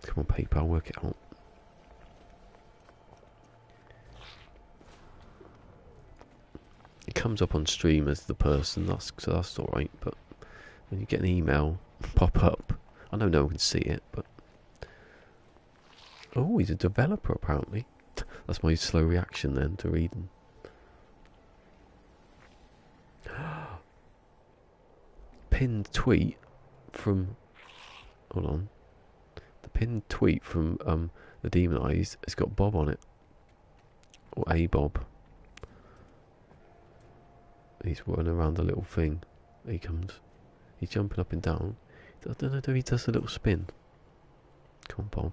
A: Come on, PayPal, work it out. It comes up on stream as the person, so that's alright, but when you get an email pop up, I know no one can see it, but... Oh, he's a developer apparently. That's my slow reaction then to reading. Pinned tweet from... Hold on. The pinned tweet from the Demonized has got Bob on it. Or a Bob. He's running around the little thing. Here he comes. He's jumping up and down. I don't know if he does a little spin. Come on, Bob.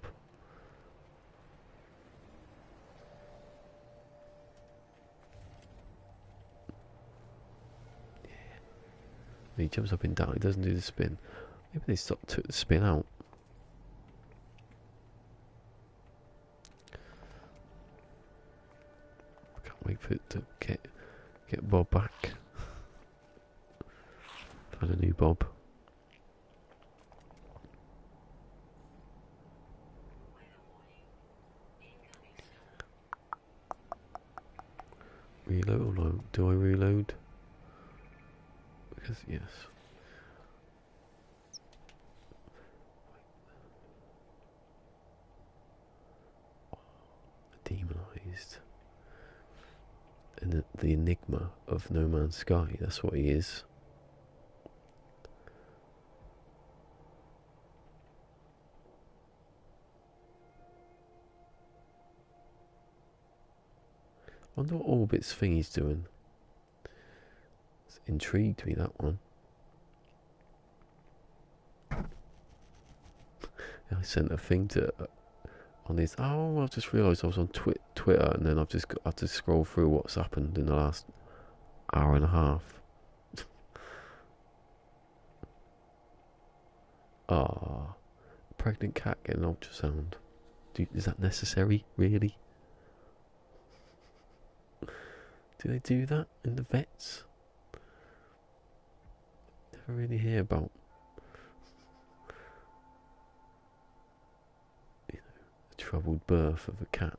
A: Yeah. He jumps up and down. He doesn't do the spin. Maybe they took the spin out. I can't wait for it to get Bob back. Find a new Bob. Reload or no? Do I reload? Because yes. Demonized. And the enigma of No Man's Sky, that's what he is. I wonder what Orbit's thing he's doing. It's intrigued me, that one. I sent a thing to on his. Oh, I've just realised I was on Twitter, and then I've just had to scroll through what's happened in the last hour and a half. Ah, pregnant cat getting an ultrasound. Is that necessary? Really? Do they do that in the vets? Never really hear about, you know, the troubled birth of a cat.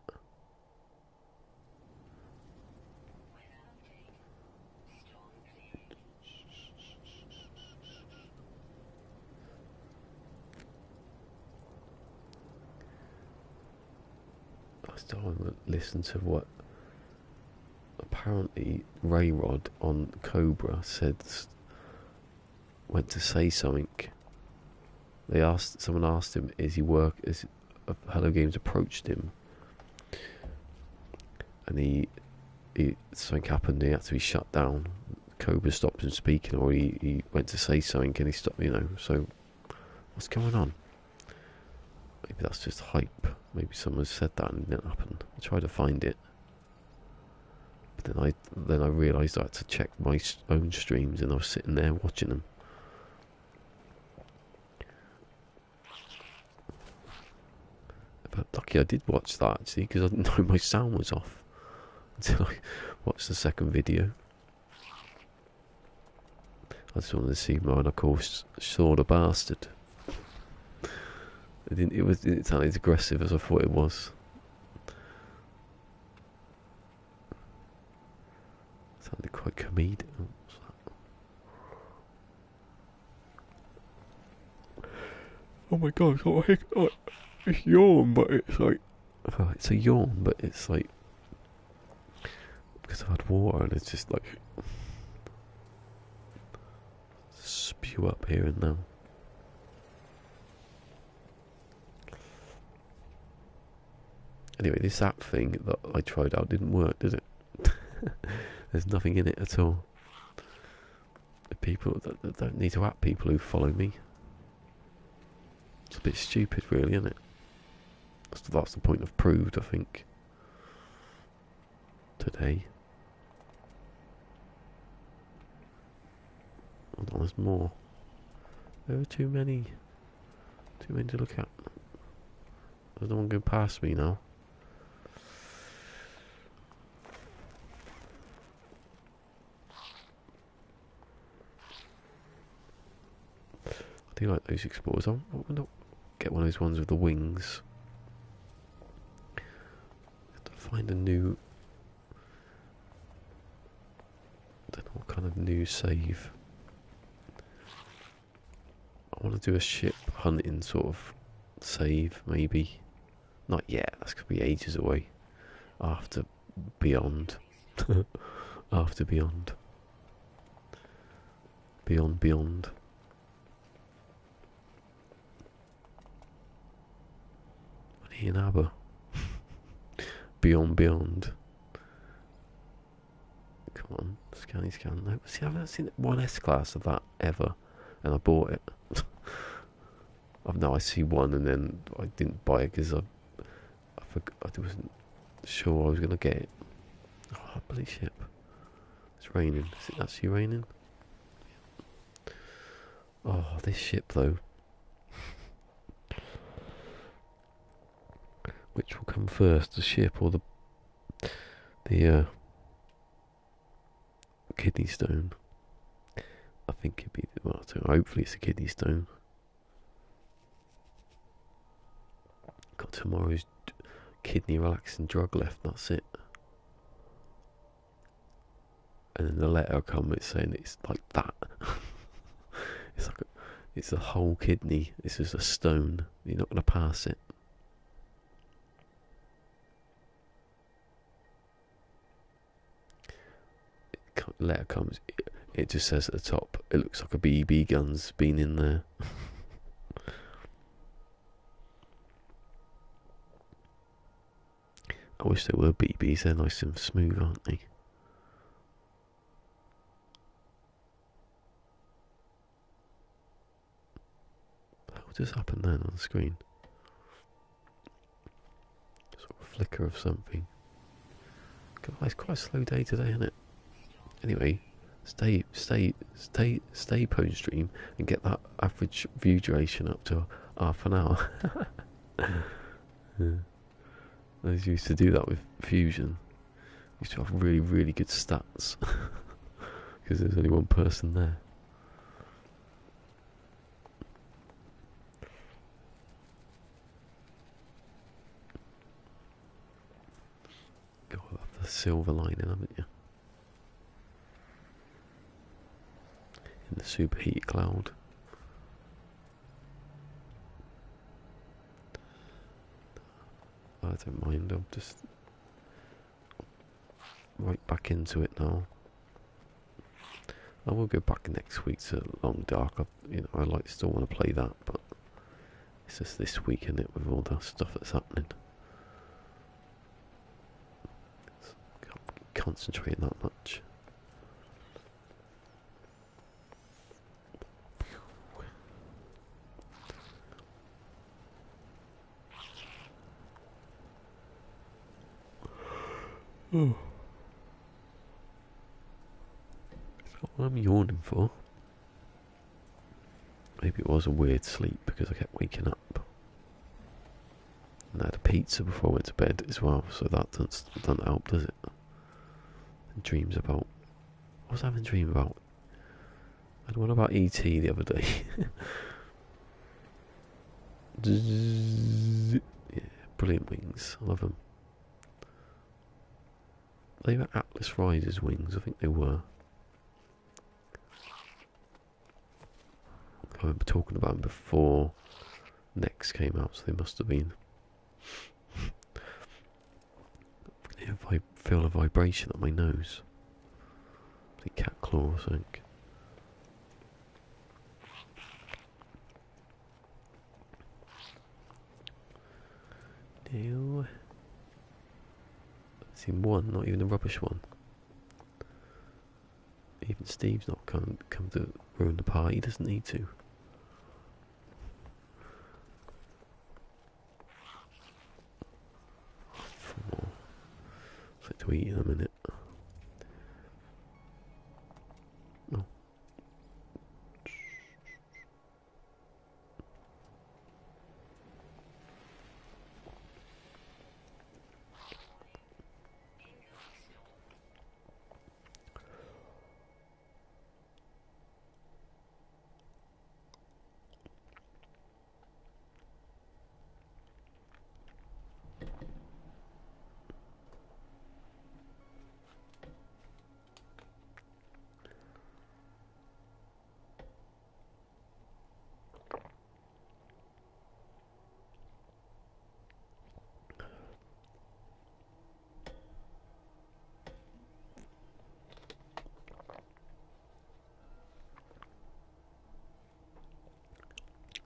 A: I still haven't listened to what apparently Rayrod on Cobra went to say something. Someone asked him, is Hello Games approached him, and something happened, he had to be shut down. Cobra stopped him speaking, or he went to say something and he stopped, so what's going on? Maybe that's just hype. Maybe someone said that and it didn't happen. I tried to find it. But then I realised I had to check my own streams, and I was sitting there watching them. But lucky I did watch that actually, because I didn't know my sound was off until I watched the second video. I just wanted to see mine, of course, saw the bastard. It didn't sound as aggressive as I thought it was. Sounded quite comedic. Oh my god, it's yawn, but it's like... Oh, it's a yawn, but it's like... Because I've had water and it's just like... Spew up here and now. Anyway, this app thing that I tried out didn't work, did it? There's nothing in it at all. The people that don't need to app people who follow me. It's a bit stupid, really, isn't it? That's the point I've proved, I think. Today. Oh, no, there's more. There are too many. Too many to look at. There's no one going past me now. I do like those explorers. I want to get one of those ones with the wings. Have to find a new... I don't know what kind of new save. I want to do a ship hunting sort of save, maybe. Not yet, that's going to be ages away. After Beyond. After Beyond. Beyond. Money in Aber. Beyond. Come on, scan. No, see, I've never seen one S-Class of that ever, and I bought it. I see one and then I didn't buy it because I wasn't sure I was going to get it. Oh, bloody ship. It's raining. Is it actually raining? Oh, this ship though. Which will come first, the ship or the kidney stone? I think it'd be, well, hopefully it's a kidney stone. Got tomorrow's kidney relaxing drug left, that's it. And then the letter come, it's saying it's like that. It's a whole kidney. This is a stone. You're not going to pass it. Letter comes. It just says at the top. It looks like a BB gun's been in there. I wish there were BBs. They're nice and smooth, aren't they? What just happened then on the screen? Sort of flicker of something. God, it's quite a slow day today, isn't it? Anyway, stay post stream and get that average view duration up to half an hour. Yeah. I used to do that with Fusion. Used to have really, really good stats because there's only one person there. God, the silver lining, haven't you? In the superheated cloud. I don't mind, I'm just right back into it now. I will go back next week to Long Dark. I still want to play that, but it's just this week, isn't it, with all the stuff that's happening. Can't concentrate that much. Oh. That's not what I'm yawning for. Maybe it was a weird sleep because I kept waking up. And I had a pizza before I went to bed as well, so that doesn't help, does it? And dreams about... What was I having a dream about? I had one about E.T. the other day. Yeah, brilliant wings. I love them. They were Atlas Rider's wings, I think they were. I remember talking about them before Next came out, so they must have been. I feel a vibration at my nose. Like cat claw or something. No. Seen one, not even a rubbish one. Even Steve's not come to ruin the party. He doesn't need to. Four more. I'll to eat in a minute. Oh.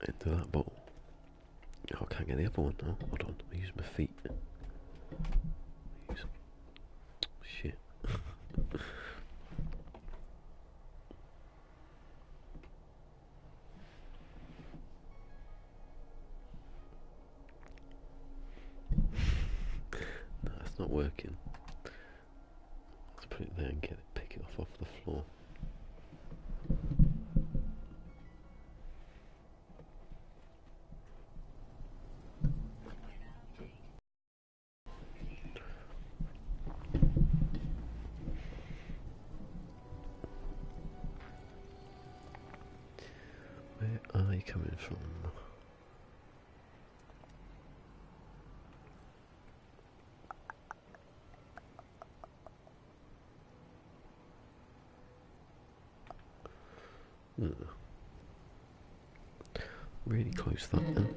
A: Into that bottle. Oh, I can't get the other one now. Hold on, I use my feet. Shit. No, it's not working. Let's put it there and pick it off the floor. Where are you coming from? Really close that then.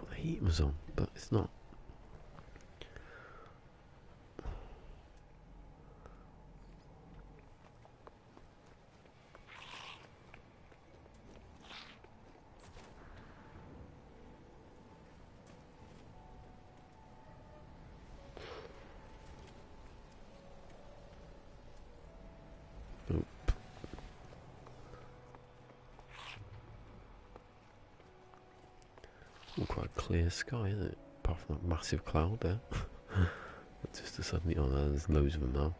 A: The heat was on, but it's not. Nope. Quite a clear sky, isn't it? Apart from that massive cloud there. Just to suddenly, oh, there's loads of them now.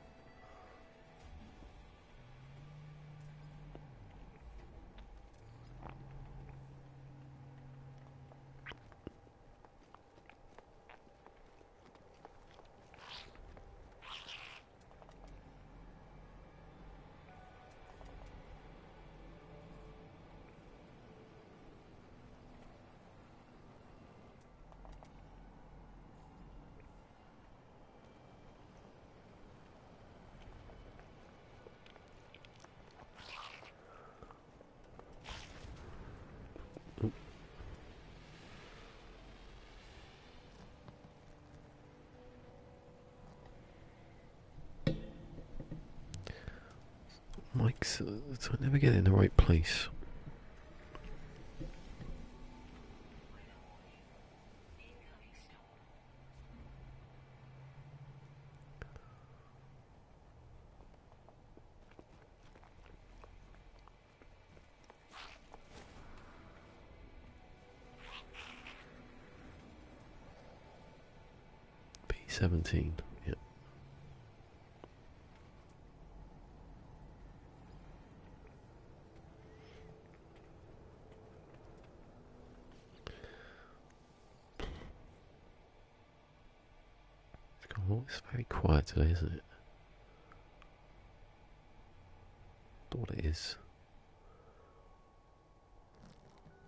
A: Mike's, I never get in the right place. B17, yeah. Oh, it's very quiet today, isn't it? Thought it is.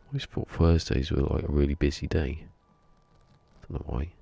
A: I always thought Thursdays were like a really busy day. Don't know why.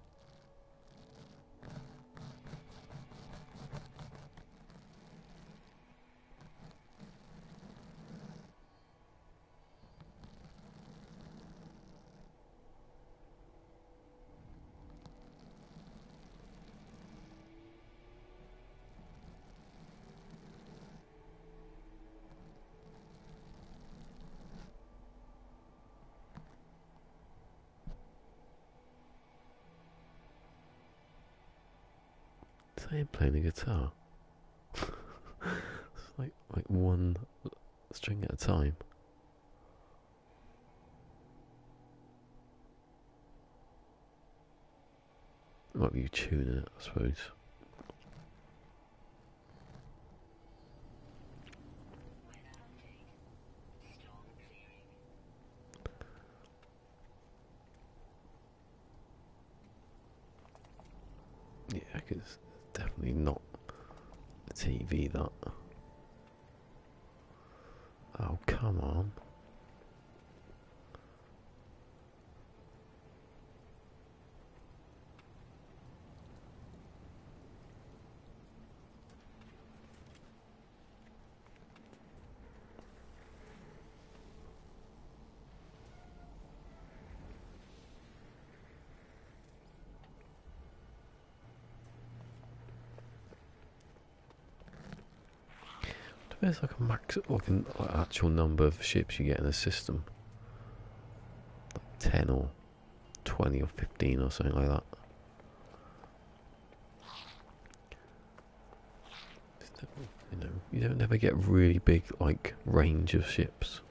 A: I am playing the guitar. It's like one string at a time. Might be tuning it, I suppose. Yeah, because it's definitely not the TV that. Oh, come on. There's like a max, like an actual number of ships you get in a system. Like 10 or 20 or 15 or something like that. You know, you don't ever get really big, like, range of ships.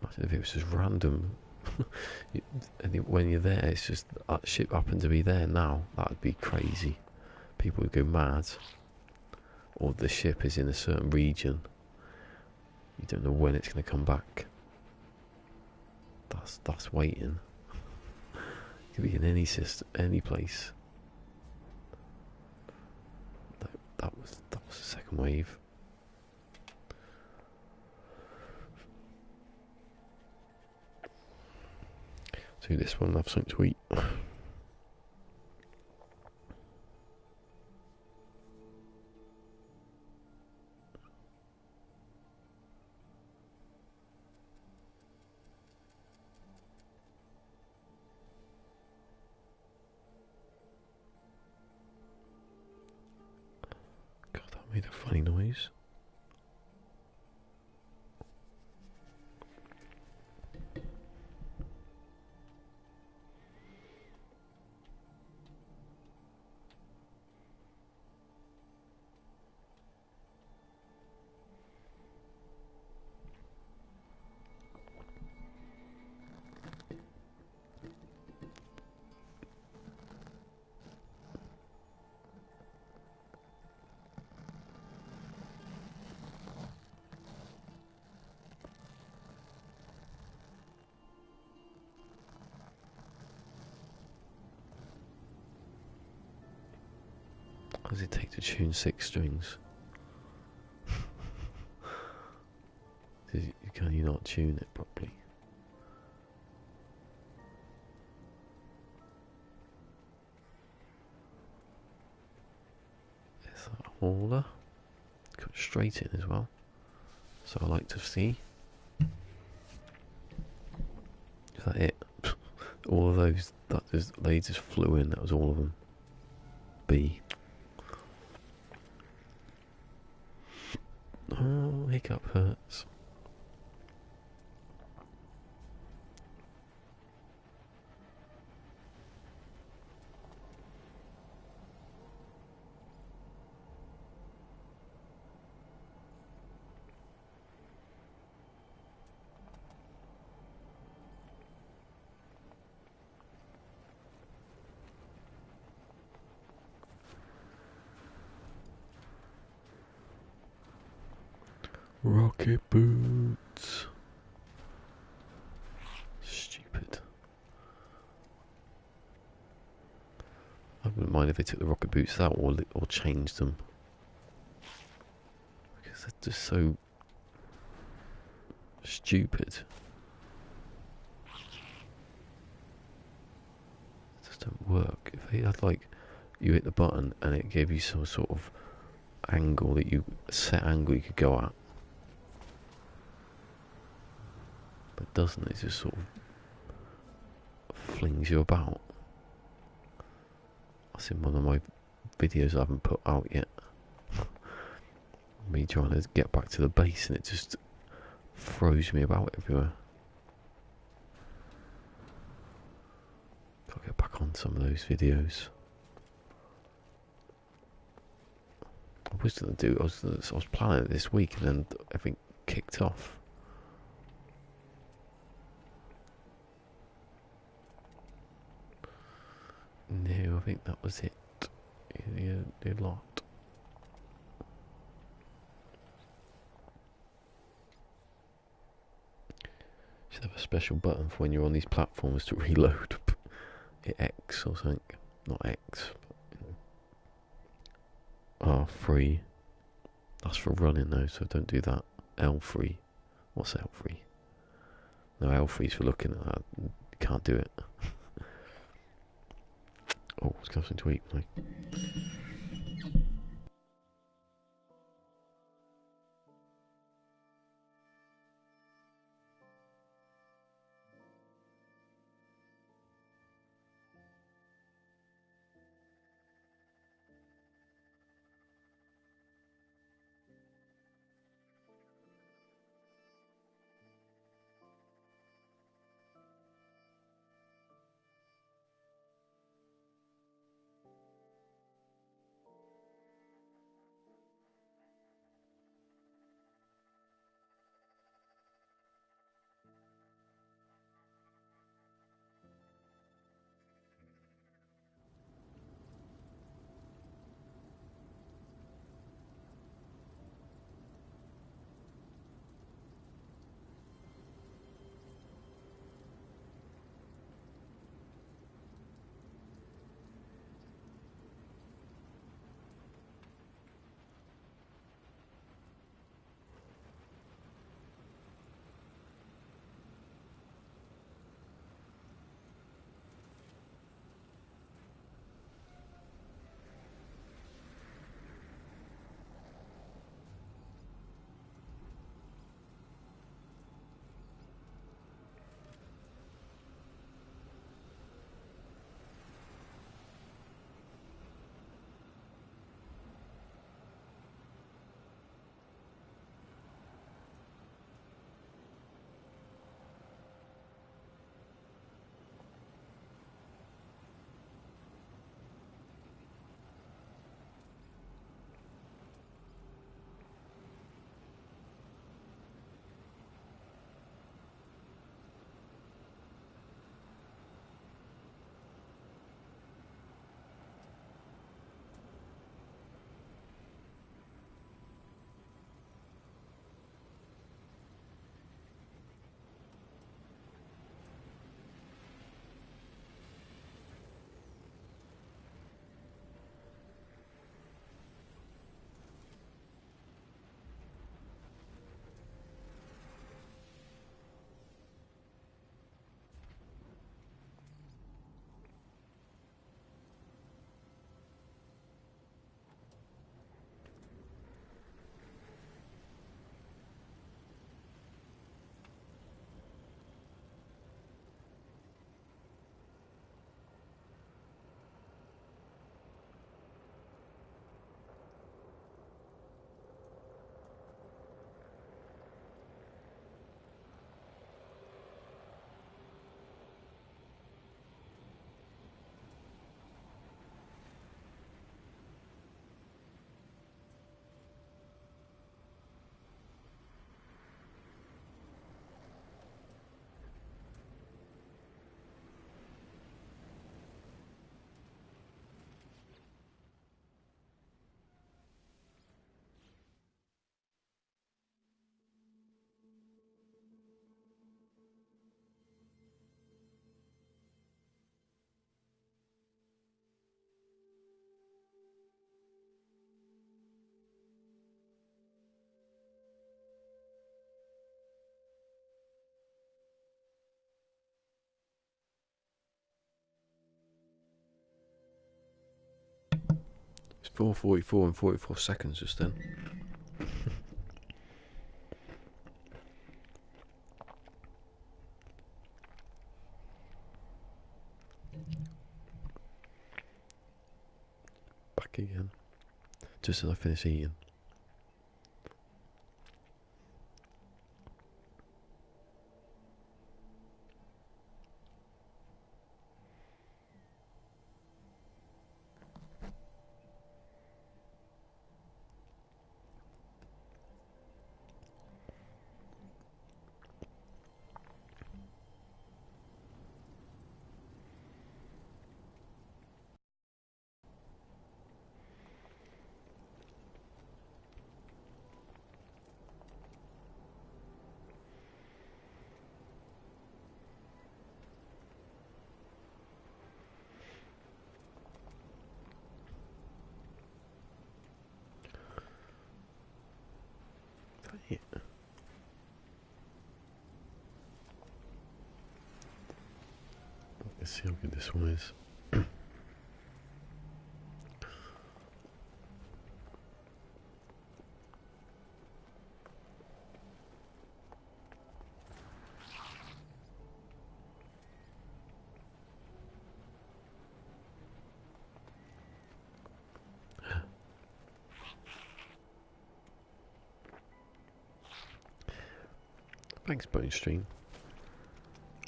A: Imagine if it was just random. And when you're there, it's just that ship happened to be there now. That would be crazy. People would go mad. Or the ship is in a certain region. You don't know when it's going to come back. That's waiting. It could be in any system, any place. That was the second wave. So this one, have something to eat. God, that made a funny noise. How does it take to tune 6 strings? Can you not tune it properly? There's that hauler. Cut straight in as well. So I like to see. Is that it? All of those, they just flew in, that was all of them. B. Oh, hiccup hurts. Rocket boots. Stupid. I wouldn't mind if they took the rocket boots out or changed them. Because they're just so stupid. It just don't work. If they had like, you hit the button and it gave you some sort of angle set angle you could go at. But it doesn't, it just sort of flings you about. That's in one of my videos I haven't put out yet. Me trying to get back to the base and it just throws me about everywhere. Gotta get back on some of those videos. I was gonna do. I was planning it this week, and then everything kicked off. No, I think that was it. The lot. Should have a special button for when you're on these platforms to reload. Hit X or something. Not X. R3. That's for running though, so don't do that. L3. What's L3? No, L3's for looking at that. You can't do it. Oh, let's go something to eat. Like. 4:44 and 44 seconds just then. Back again. Just as I finish eating. Yeah. Let's see how good this one is. Thanks, Bone Stream.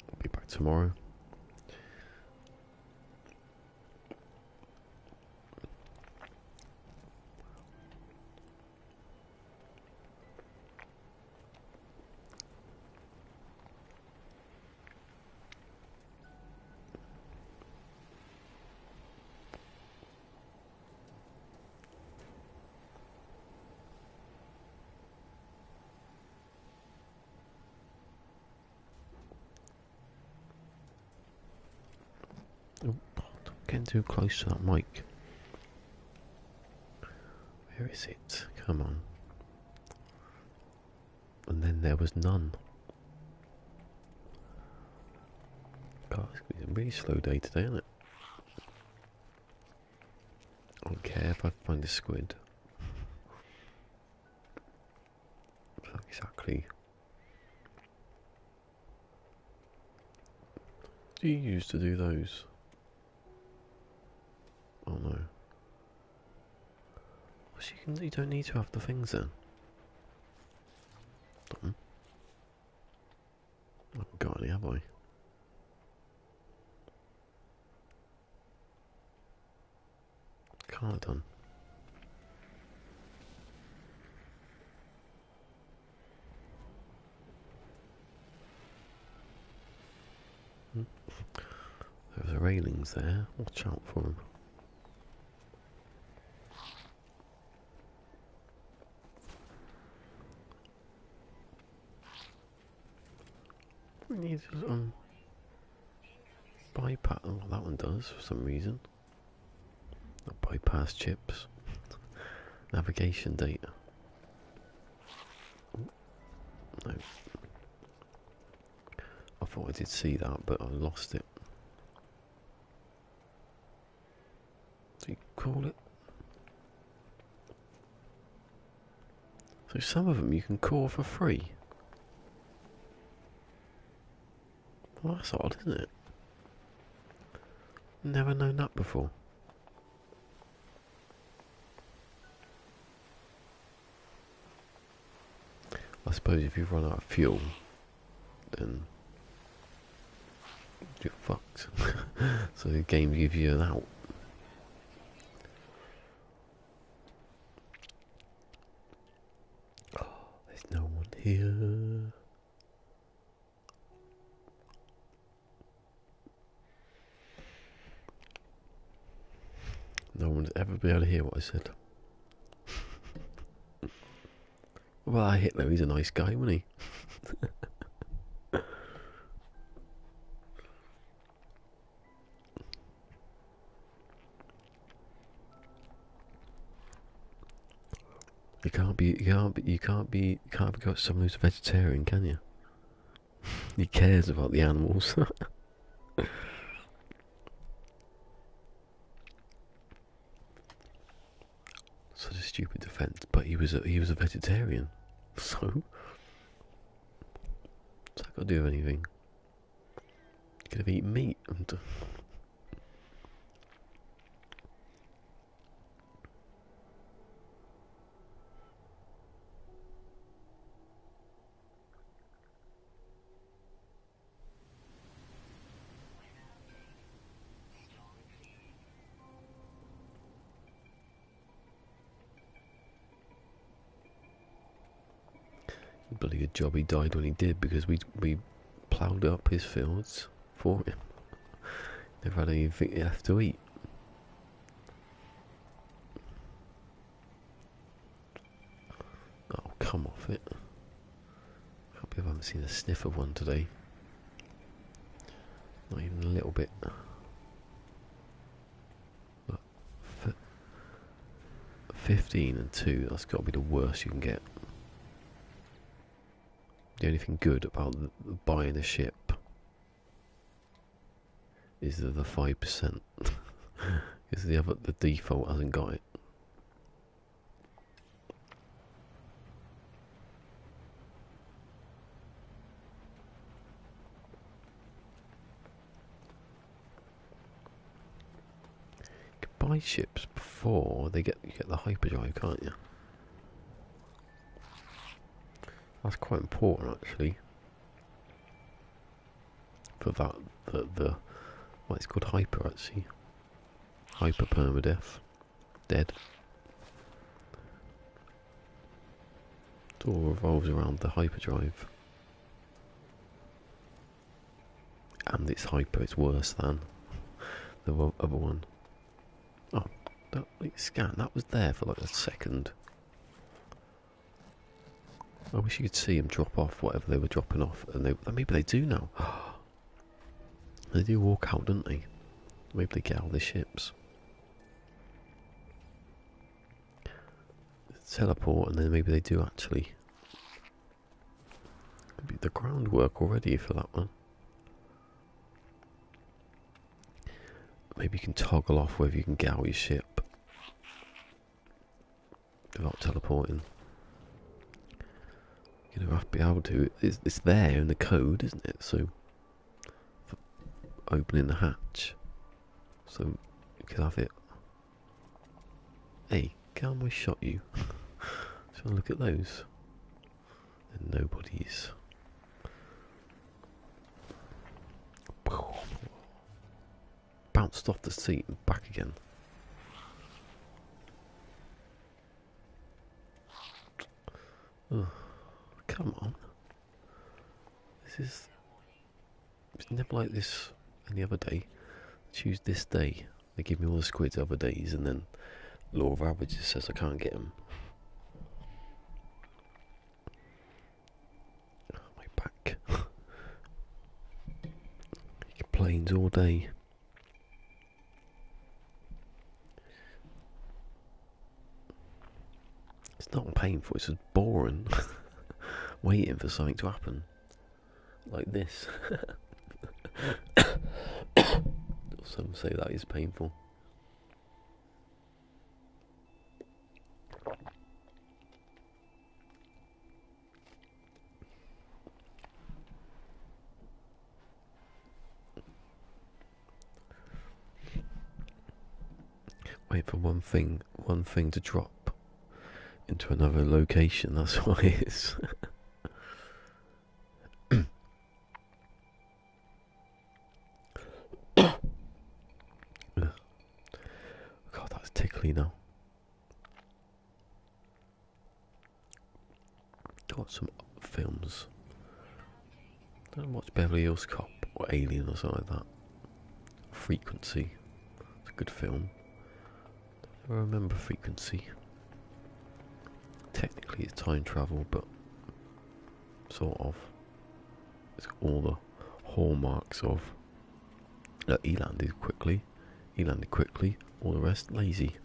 A: I'll be back tomorrow. Oh, don't get too close to that mic. Where is it? Come on. And then there was none. God, it's a really slow day today, isn't it? I don't care if I find a squid. Not exactly. Do you used to do those? Oh no. Well, you don't need to have the things then. I haven't got any, have I? Can't have done. There's the railings there. Watch out for them. We need to bypass. Oh, that one does for some reason. Not bypass chips. Navigation data. Ooh, no. I thought I did see that, but I lost it. So you call it. So some of them you can call for free. Well, that's odd, isn't it? Never known that before. I suppose if you run out of fuel, then you're fucked. So the game gives you an out. Oh, there's no one here. No one's ever be able to hear what I said. Well, Hitler, he's a nice guy, wasn't he? You can't be someone who's a vegetarian, can you? He cares about the animals. stupid defence, but he was a vegetarian, so what's that got to do with anything? He could have eaten meat. Bloody good job he died when he did, because we ploughed up his fields for him. Never had anything left to eat. Oh, come off it. Can't believe I haven't seen a sniff of one today. Not even a little bit. But 15 and 2, that's got to be the worst you can get. The only thing good about buying a ship is the 5%, because the default hasn't got it. You can buy ships before you get the hyperdrive, can't you? That's quite important, actually. For that, well, it's called hyper, actually. Hyper PermaDEAD. Dead. It all revolves around the hyperdrive. And it's hyper, it's worse than the other one. Oh, that scan, that was there for like a second. I wish you could see them drop off whatever they were dropping off, and maybe they do now. They do walk out, don't they? Maybe they get out of the ships. Teleport, and then maybe they do actually. Could be the groundwork already for that one. Maybe you can toggle off whether you can get out of your ship without teleporting. You're gonna have to be able to. It's there in the code, isn't it? So, for opening the hatch, so you can have it. Hey, can I shot you? So look at those. And nobody's. Bounced off the seat and back again. Ugh. Come on. It's never like this any other day. Choose this day. They give me all the squids other days, and then law of averages says I can't get them. Oh, my back. Planes all day. It's not painful, it's just boring. Waiting for something to happen. Like this. Some say that is painful. Wait for one thing to drop into another location, that's why it is. God, that's tickly now. Got some films. Don't watch Beverly Hills Cop or Alien or something like that. Frequency. It's a good film. I remember Frequency. Technically it's time travel, but sort of. It's got all the hallmarks of. Look, he landed quickly. All the rest lazy.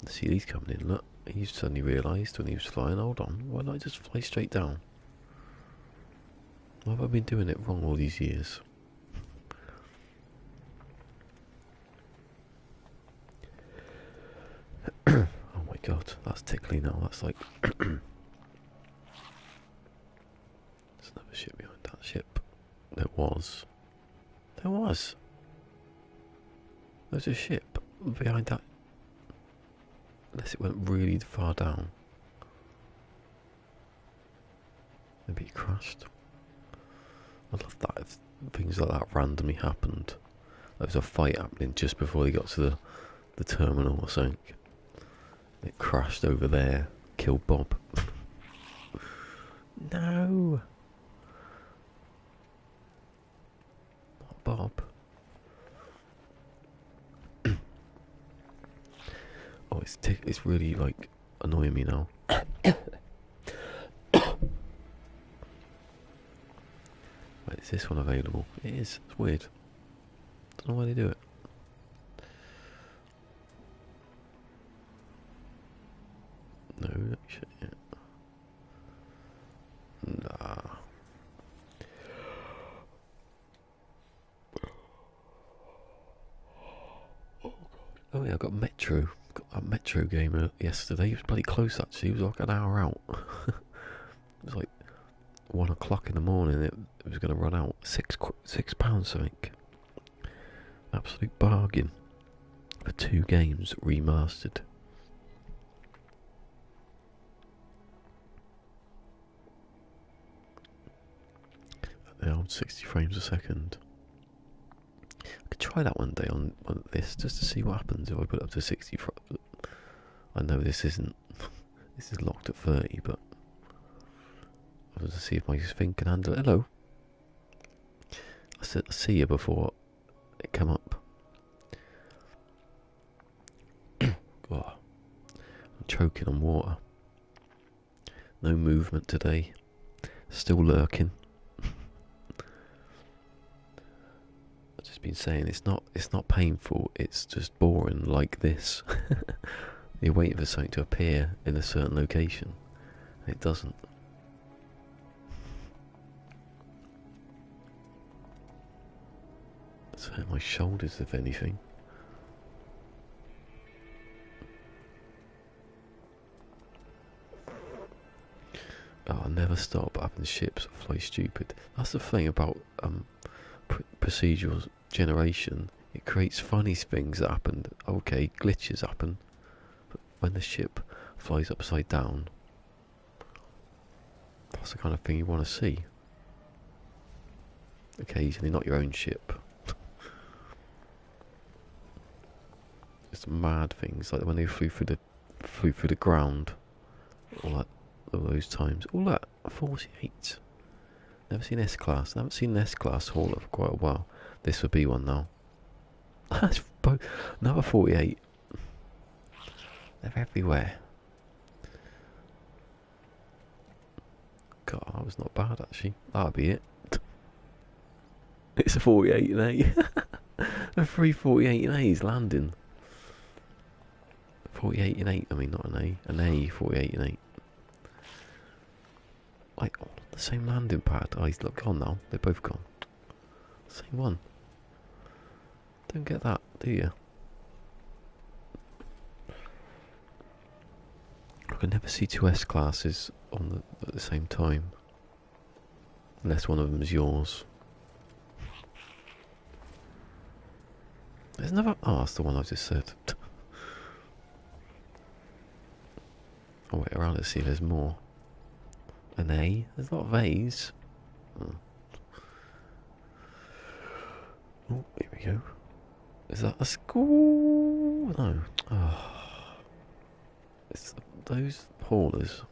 A: See, he's coming in. Look, he suddenly realised when he was flying. Hold on, why not just fly straight down? Why have I been doing it wrong all these years? god, that's tickly now. That's like there's another ship behind that ship. There was. There's a ship behind that. Unless it went really far down. Maybe it crashed. I'd love that if things like that randomly happened. There was a fight happening just before they got to the terminal or something. It crashed over there, killed Bob. No! Not Bob. Oh, it's really like annoying me now. Wait, is this one available? It is. It's weird. Don't know why they do it. No, actually, yeah. Nah. Oh yeah, I got Metro. Got that Metro game yesterday. It was bloody close actually. It was like an hour out. It was like 1 o'clock in the morning. It was going to run out. £6 something. Absolute bargain for 2 games remastered. They are 60 frames a second. I could try that one day on this just to see what happens if I put it up to 60. I know this isn't. This is locked at 30, but I was to see if my thing can handle it. Hello. I said I see you before it came up. Oh, I'm choking on water. No movement today. Still lurking. I've just been saying it's not painful. It's just boring like this. You're waiting for something to appear in a certain location, and it doesn't. It's hurt my shoulders, if anything. Oh, I'll never stop having ships that fly stupid. That's the thing about procedural generation. It creates funny things that happen. Okay, glitches happen, but when the ship flies upside down, that's the kind of thing you want to see. Occasionally, not your own ship. Just mad things like when they flew through the ground. All those times. All that 48. Never seen S-Class. I haven't seen an S-Class hauler for quite a while. This would be one now. That's another 48. They're everywhere. God, that was not bad actually. That'll be it. It's a 48 and A. A 348 and A's landing. 48 and 8. I mean, not an A. An A 48 and 8. Like the same landing pad. Oh, he's gone now. They're both gone. Same one. Don't get that, do you? I can never see 2 S-classes at the same time, unless one of them is yours. There's another. Oh, that's the one I just said. I'll wait around to see if there's more. An A? There's a lot of A's. Oh, here we go. Is that a school? No. Oh. It's those haulers.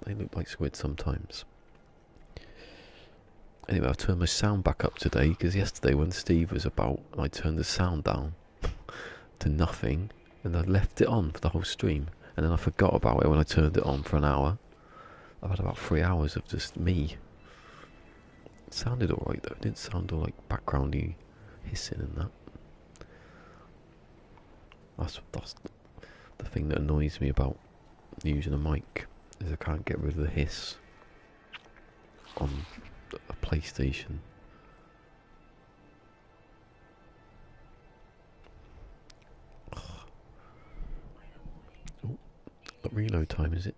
A: They look like Squid sometimes. Anyway, I've turned my sound back up today because yesterday when Steve was about, I turned the sound down to nothing and I left it on for the whole stream. And then I forgot about it when I turned it on for an hour. I've had about 3 hours of just me. It sounded alright though. It didn't sound all like backgroundy hissing and that. That's the thing that annoys me about using a mic, is I can't get rid of the hiss on a PlayStation. Oh, reload time, is it?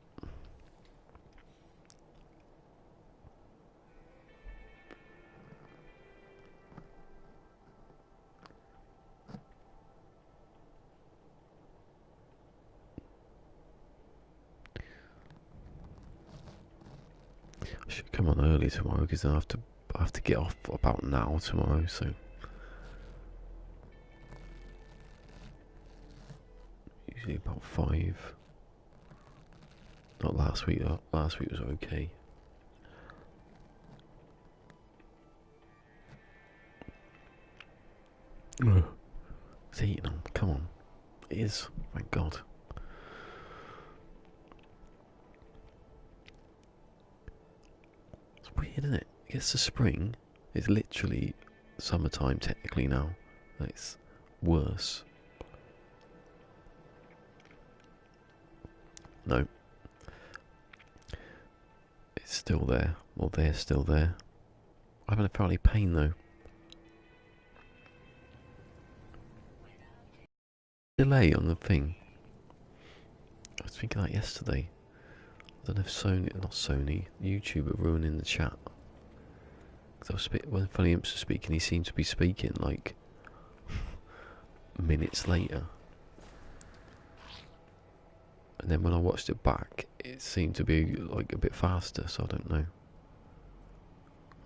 A: I should come on early tomorrow because I have to get off about now tomorrow. So usually about 5. Not last week. Last week was okay. It's eating on. Come on. It is. Thank God. It's weird, isn't it? It gets to spring. It's literally summertime technically now. It's worse. No. It's still there. Well, they're still there. I haven't felt any pain though. Delay on the thing. I was thinking that yesterday. I don't know if not Sony, YouTube are ruining the chat. Because when Funny Imps was speaking, he seemed to be speaking like minutes later. And then when I watched it back, it seemed to be like a bit faster, so I don't know.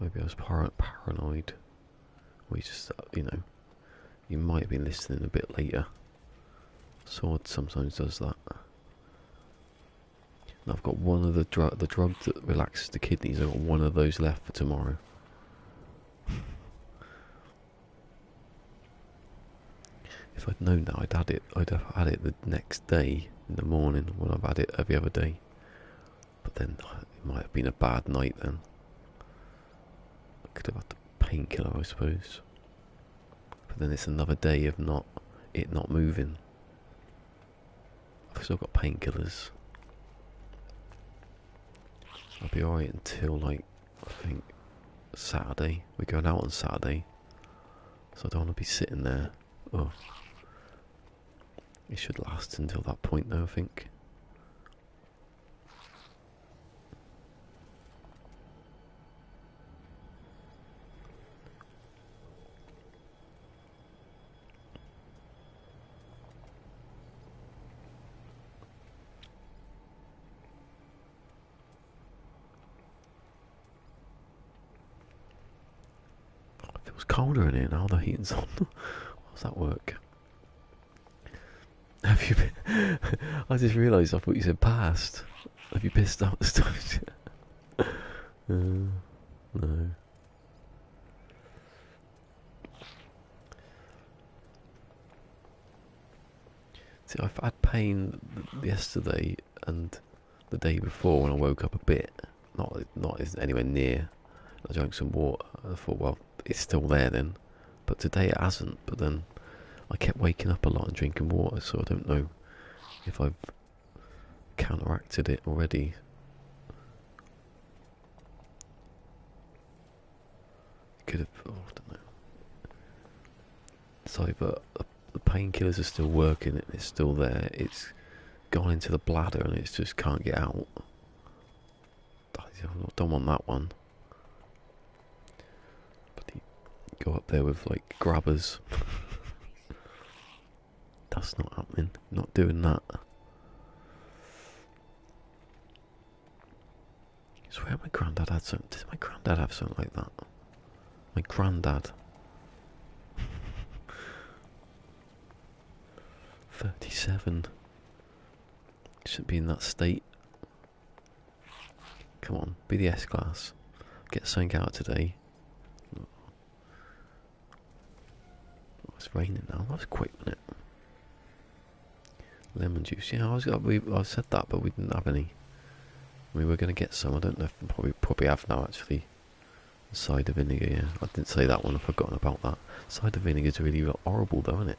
A: Maybe I was paranoid. We just, you might have been listening a bit later. Sword sometimes does that. And I've got one of the drug that relaxes the kidneys. I've got one of those left for tomorrow. If I'd known that, I'd have had it the next day in the morning when I've had it every other day. But then it might have been a bad night then. I could have had the painkiller, I suppose. But then it's another day of it not moving. I've still got painkillers. I'll be alright until I think Saturday. We're going out on Saturday, so I don't want to be sitting there. Oh, it should last until that point though, I think. It feels colder in here now, the heating's on. How does that work? Have you been... I just realised I thought you said past. Have you pissed out the stove? No. See, I've had pain yesterday and the day before when I woke up a bit. Not as anywhere near. I drank some water. I thought, well, it's still there then. But today it hasn't. But then I kept waking up a lot and drinking water, so I don't know if I've counteracted it already. Could have, I don't know. Sorry, but the painkillers are still working, it's still there. It's gone into the bladder and it just can't get out. I don't want that one. But you go up there with like grabbers. That's not happening. Not doing that. I swear my granddad had something. Did my granddad have something like that? My granddad. 37. Shouldn't be in that state. Come on, be the S-Class. Get something out today. Oh, it's raining now. That was quick, wasn't it? Lemon juice. Yeah, I said that, but we didn't have any. We were going to get some. I don't know if probably have now, actually. Cider vinegar, yeah. I didn't say that one. I've forgotten about that. Cider vinegar's really horrible, though, isn't it?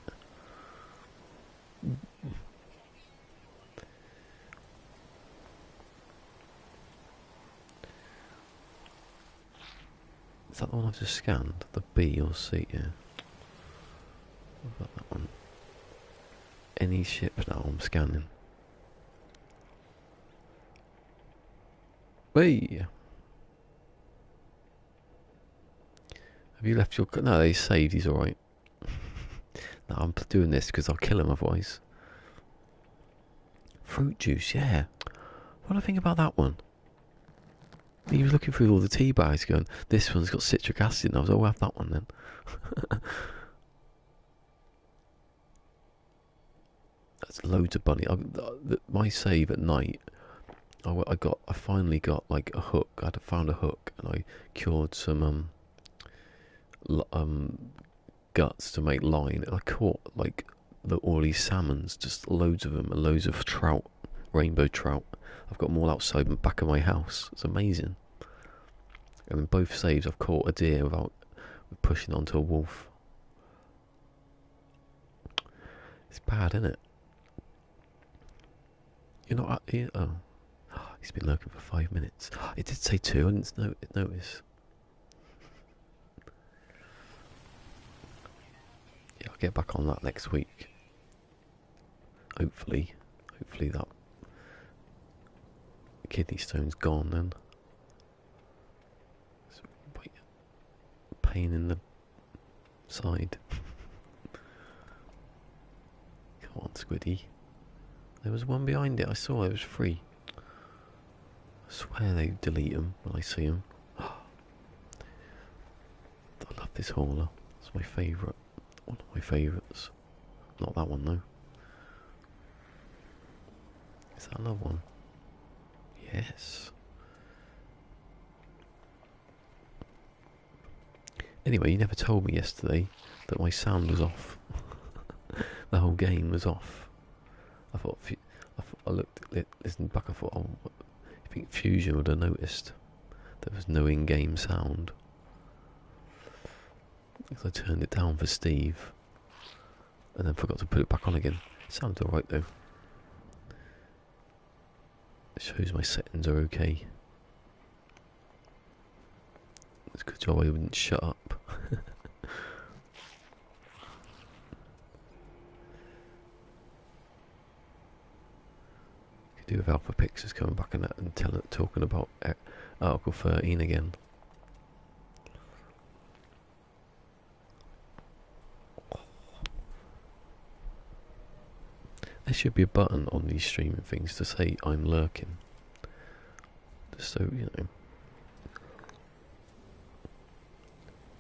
A: Is that the one I've just scanned? The B or C, yeah. What about that one? Any ship now I'm scanning. Hey, have you left your... No, they saved, he's alright. No, I'm doing this because I'll kill him otherwise. Fruit juice, yeah. What do I think about that one? He was looking through all the tea bags going, this one's got citric acid, and I was like, oh, I'll have that one then. That's loads of bunny. My save at night, I finally got like a hook. I found a hook and I cured some guts to make line. And I caught like all these salmons, just loads of them, and loads of trout, rainbow trout. I've got them all outside the back of my house. It's amazing. And in both saves, I've caught a deer without pushing onto a wolf. It's bad, isn't it? You're not here. Oh, he's been lurking for 5 minutes. It did say 2. I didn't notice. Yeah, I'll get back on that next week. Hopefully that kidney stone's gone then. Wait, pain in the side. Come on, Squiddy. There was one behind it. I saw it was free. I swear they delete them when I see them. I love this hauler. It's my favourite. One of my favourites. Not that one though. Is that another one? Yes. Anyway, you never told me yesterday that my sound was off. The whole game was off. I looked, listened back, I thought, oh, I think Fusion would have noticed there was no in-game sound. Because I turned it down for Steve, and then forgot to put it back on again. It sounds alright though. It shows my settings are okay. It's a good job I wouldn't shut up. Could do with Alpha Pixels coming back and talking about Article 13 again. There should be a button on these streaming things to say I'm lurking. Just so, you know.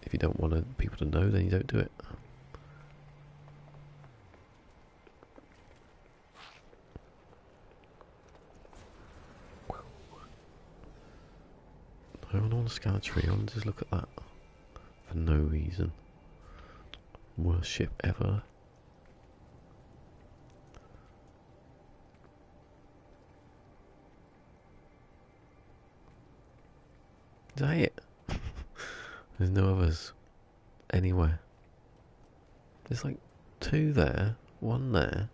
A: If you don't want people to know, then you don't do it. I don't want to scan a tree, I want to just look at that. For no reason. Worst ship ever. Is that it? There's no others anywhere. There's like 2 there, 1 there.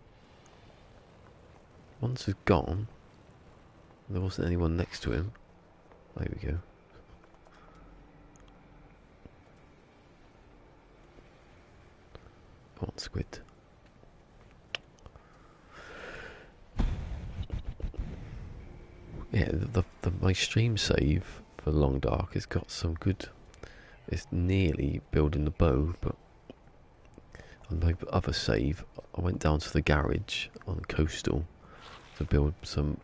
A: One's just gone. There wasn't anyone next to him. There we go. Come on, Squid. Yeah, my stream save for Long Dark has got some good. It's nearly building the bow, but on my other save, I went down to the garage on Coastal to build some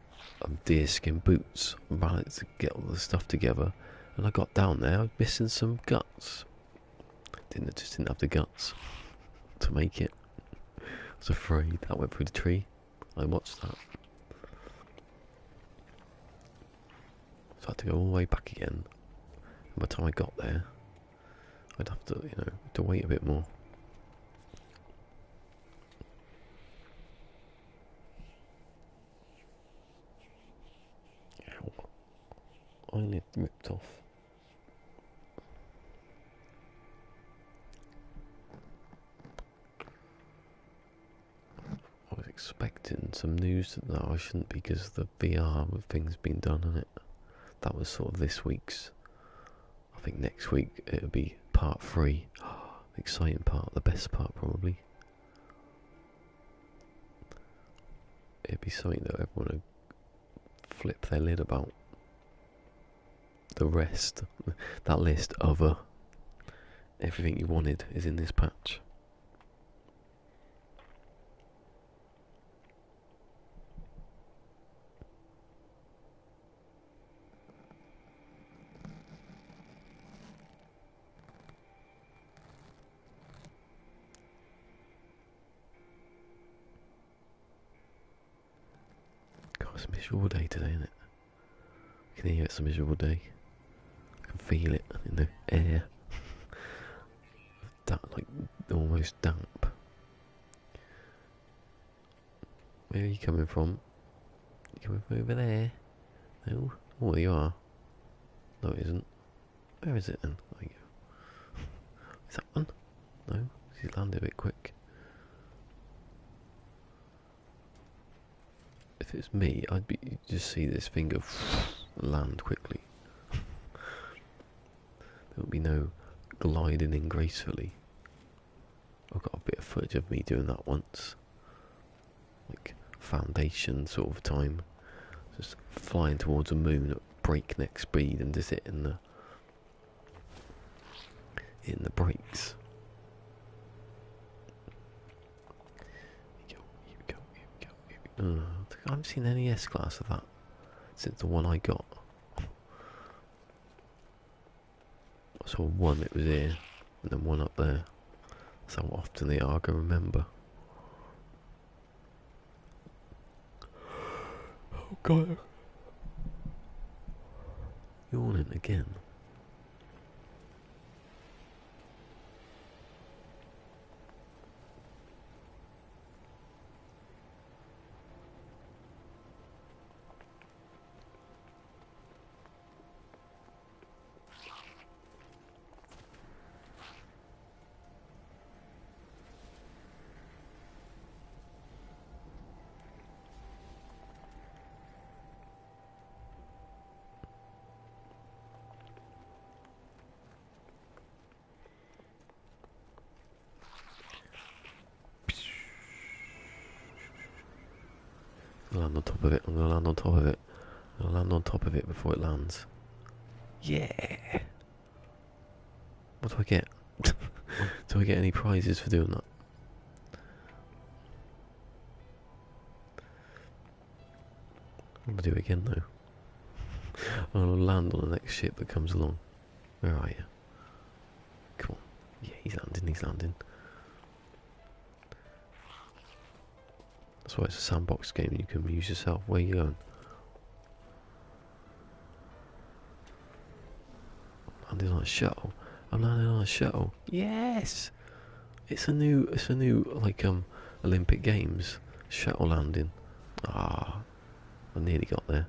A: deerskin boots. I managed to get all the stuff together, and I got down there, I was missing some guts. Just didn't have the guts to make it. I was afraid that went through the tree. I watched that. So I had to go all the way back again. And by the time I got there, I'd have to, to wait a bit more. Ow. Eyelid ripped off. I was expecting some news that I shouldn't because the VR thing's been done on it. That was sort of this week's. I think next week it'll be part 3. The exciting part, the best part probably. It'd be something that everyone would flip their lid about. the rest, that list of everything you wanted is in this patch. God, it's a miserable day today, isn't it? I can hear it's a miserable day. I can feel it in the air. That, like, almost damp. Where are you coming from? You coming from over there? No? Oh, there you are. No, it isn't. Where is it then? There you go. Is that one? No? He's landed a bit quick. If it's me, I'd be just see this thing go land quickly. There would be no gliding in gracefully. I've got a bit of footage of me doing that once. Like foundation sort of time. Just flying towards a moon at breakneck speed and just hitting the brakes. Here we go. I haven't seen any S-Class of that since the one I got. I saw one, it was here, and then one up there. That's how often they are, I can remember. Oh God. Yawning again. Land on top of it. I'm gonna land on top of it. I'm gonna land on top of it before it lands. Yeah. What do I get? Do I get any prizes for doing that? I'm gonna do it again though. I'm gonna land on the next ship that comes along. Where are you? Come on. Yeah, he's landing. That's why it's a sandbox game and you can amuse yourself. Where are you going? I'm landing on a shuttle. Yes! It's a new like Olympic Games shuttle landing. Ah, I nearly got there.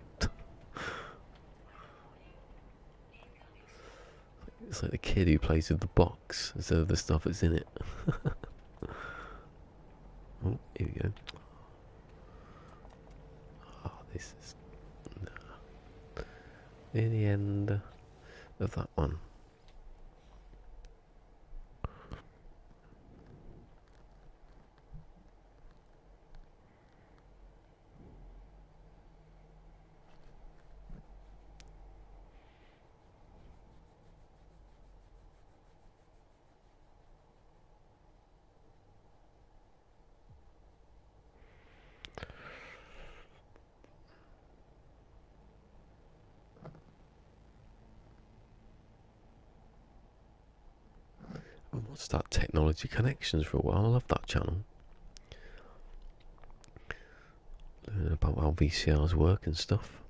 A: It's like the kid who plays with the box instead of the stuff that's in it. Oh, here we go. Oh, this is near the end of that one. I watched that Technology Connections for a while. I love that channel. Learning about how VCRs work and stuff.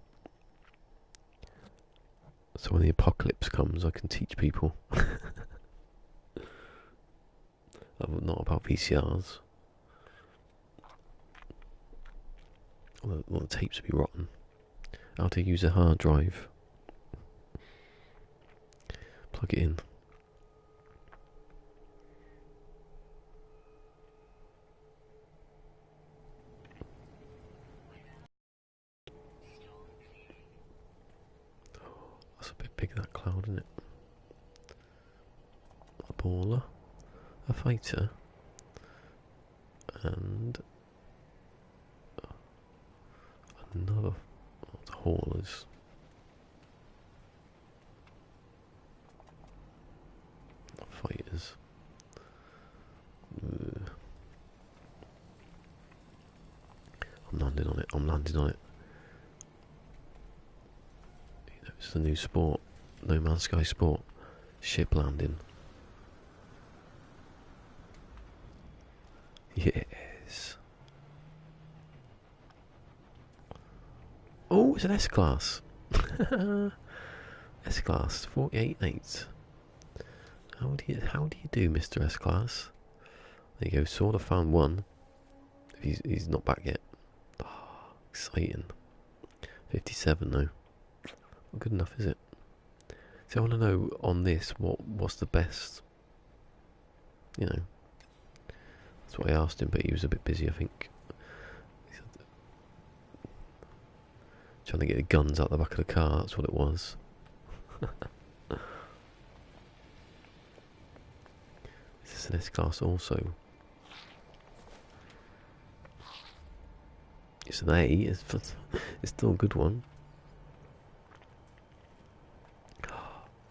A: So when the apocalypse comes, I can teach people. Not about VCRs. Well, the tapes would be rotten. How to use a hard drive. Plug it in. That's a bit big, that cloud, isn't it? A baller, a fighter, and another. The haulers. I'm landing on it. I'm landing on it. You know, it's the new sport. No Man's Sky sport. Ship landing. Yes. Oh, it's an S-Class. S-Class, 48.8. How do you do, Mr. S-Class? There you go, sort of found one. He's not back yet. Oh, exciting. 57 though. Not good enough, is it? So I want to know on this what's the best. You know. That's what I asked him, but he was a bit busy, I think. Trying to get the guns out the back of the car, that's what it was. Is this an S-Class also? It's an A, it's still a good one.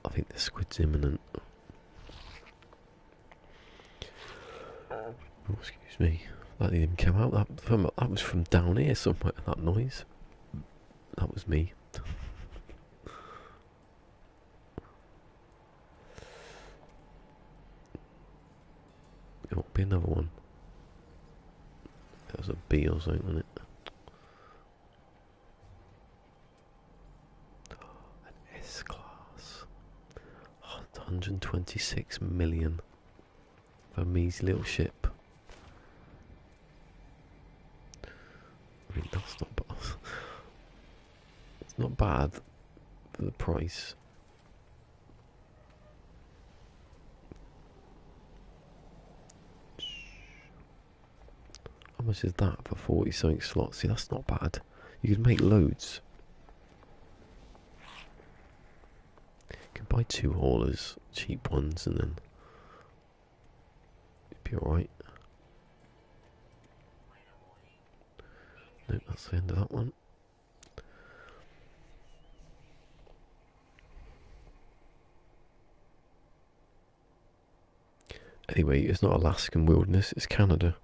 A: I think the squid's imminent. Oh, excuse me. That didn't even come out. That was from down here somewhere, that noise. That was me. It won't be another one. That was a B or something, wasn't it? An S-Class. 126 million for a measly little ship. I mean, that's not bad. It's not bad for the price. How much is that for 40 something slots? See, that's not bad. You could make loads. You can buy 2 haulers, cheap ones, and then it'd be alright. Nope, that's the end of that one. Anyway, it's not Alaskan wilderness, it's Canada.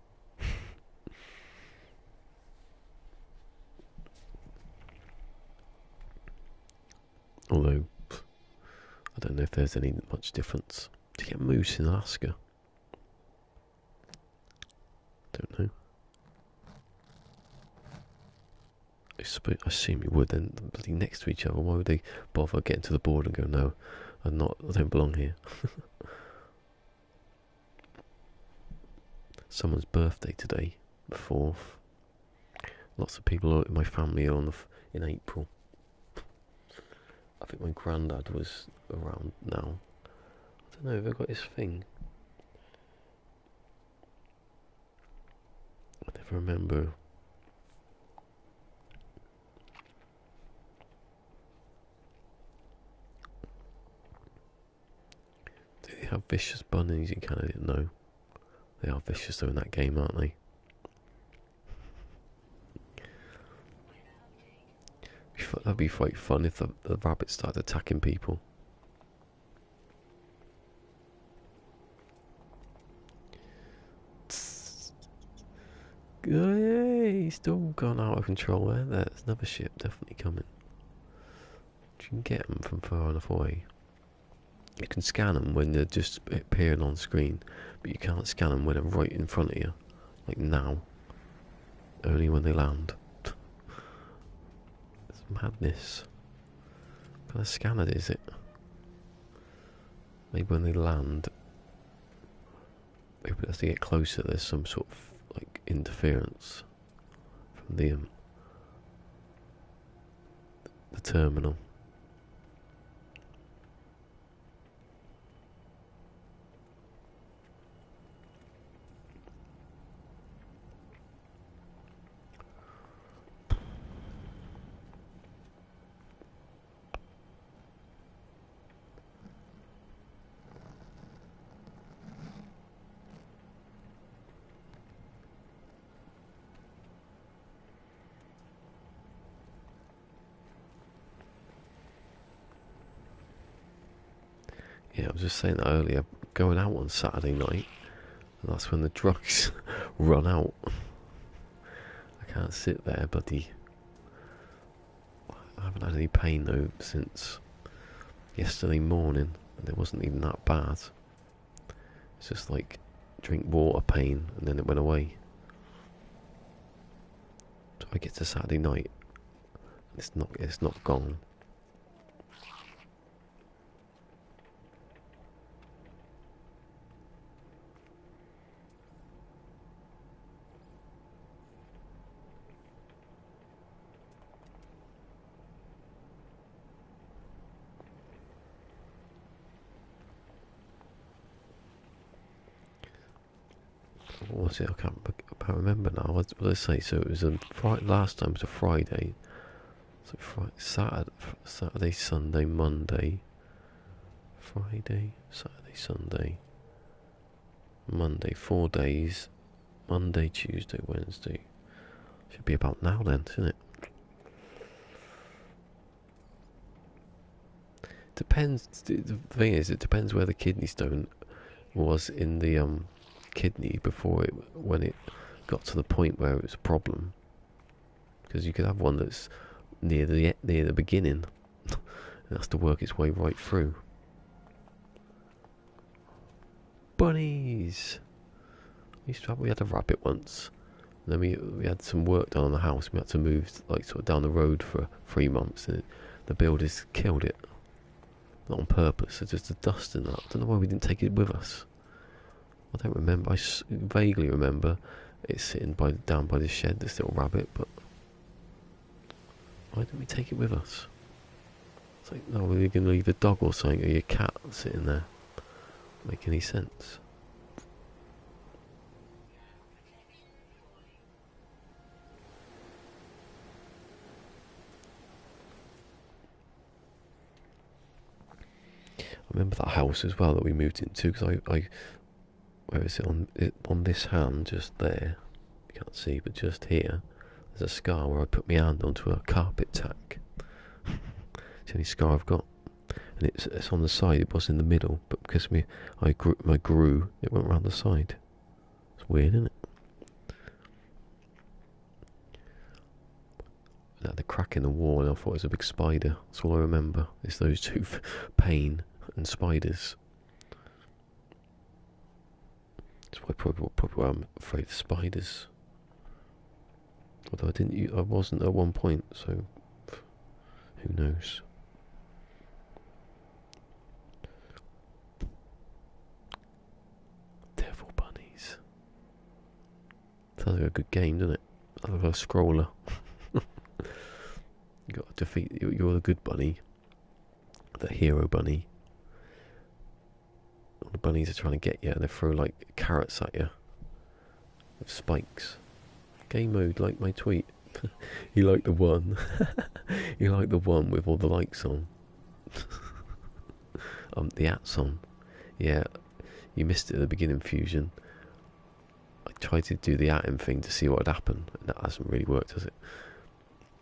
A: Although, I don't know if there's any much difference. Do you get moose in Alaska? Don't know. I assume you would. Then bloody next to each other. Why would they bother getting to the border and go, no, I don't belong here. Someone's birthday today, the 4th. Lots of people in my family are in April. I think my granddad was around now. I don't know if I got his thing. I never remember. Do they have vicious bunnies in Canada? No. They are vicious though in that game, aren't they? That'd be quite fun if the rabbits started attacking people. Hey, still gone out of control there. There's another ship definitely coming. You can get them from far enough away. You can scan them when they're just appearing on screen, but you can't scan them when they're right in front of you, like now. Only when they land. It's madness. What kind of scanner is it? Maybe when they land, maybe as they get closer, there's some sort of like interference from the terminal. Yeah, I was just saying that earlier. Going out on Saturday night, and that's when the drugs run out. I can't sit there, bloody. I haven't had any pain though since yesterday morning, and it wasn't even that bad. It's just like drink water pain, and then it went away. So I get to Saturday night, and it's not gone. What was it? I can't remember now. What did I say? So it was last time was a Friday. So Saturday, Sunday, Monday. Friday, Saturday, Sunday, Monday. 4 days. Monday, Tuesday, Wednesday. Should be about now then, shouldn't it? Depends. The thing is, it depends where the kidney stone was in the kidney when it got to the point where it was a problem. Because you could have one that's near the beginning, and that's to work its way right through. Bunnies. We had a rabbit once. And then we had some work done on the house. We had to move like sort of down the road for 3 months, and the builders killed it. Not on purpose. It's just the dust and that. I don't know why we didn't take it with us. I don't remember. I vaguely remember it sitting down by the shed, this little rabbit, but why didn't we take it with us? It's like, no, we're going to leave a dog or something, or your cat sitting there. Doesn't make any sense. I remember that house as well that we moved into, because where is it on this hand, just there, you can't see, but just here, there's a scar where I put my hand onto a carpet tack. It's the only scar I've got, and it's on the side. It was in the middle, but because I grew, it went around the side. It's weird, isn't it? And the crack in the wall, and I thought it was a big spider. That's all I remember. It's those two, pain and spiders. Probably why I'm afraid of spiders. Although I wasn't at one point, so who knows? Devil bunnies. Sounds like a good game, doesn't it? I love a scroller. You got to defeat. You're the good bunny, the hero bunny. All the bunnies are trying to get you, and they throw like carrots at you with spikes. Game mode, like my tweet. You like the one. You like the one with all the likes on. The ats on. Yeah, you missed it at the beginning, Fusion. I tried to do the atting thing to see what would happen, and that hasn't really worked, has it?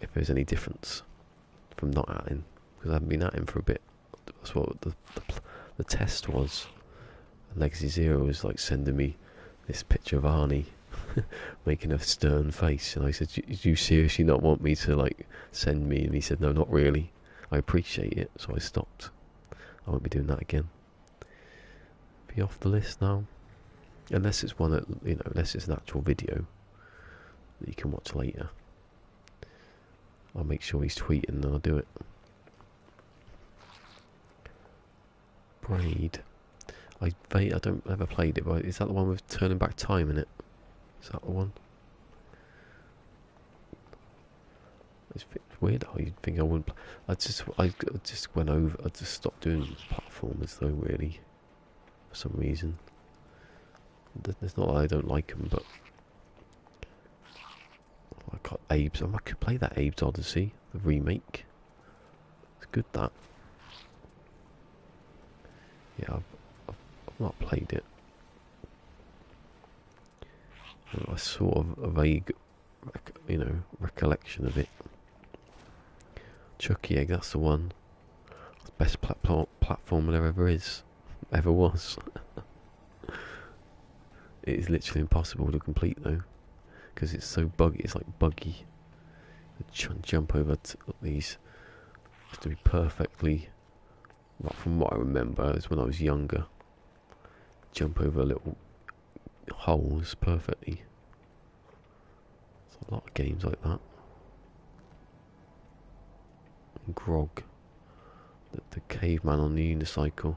A: If there's any difference from not atting, because I haven't been atting for a bit. That's what the test was. Legacy Zero was like sending me this picture of Arnie making a stern face, and I said, "Do you seriously not want me to like send me?" And he said, "No, not really. I appreciate it." So I stopped. I won't be doing that again. Be off the list now, unless it's one that unless it's an actual video that you can watch later. I'll make sure he's tweeting and I'll do it. Braid. I don't ever played it, but is that the one with turning back time in it? Is that the one? It's weird how you'd think I wouldn't play. I just went over. I just stopped doing platformers though, really, for some reason. It's not that I don't like them, but I got Abe's. I could play that Abe's Odyssey, the remake. It's good, that. Yeah, I've not played it. I sort of a vague, recollection of it. Chucky Egg, that's the one. Best platformer there ever was. It is literally impossible to complete though, because it's so buggy. It's like buggy. Jump over these has to be perfectly. Well, from what I remember, is when I was younger. Jump over little holes perfectly. There's a lot of games like that. And Grog, the caveman on the unicycle.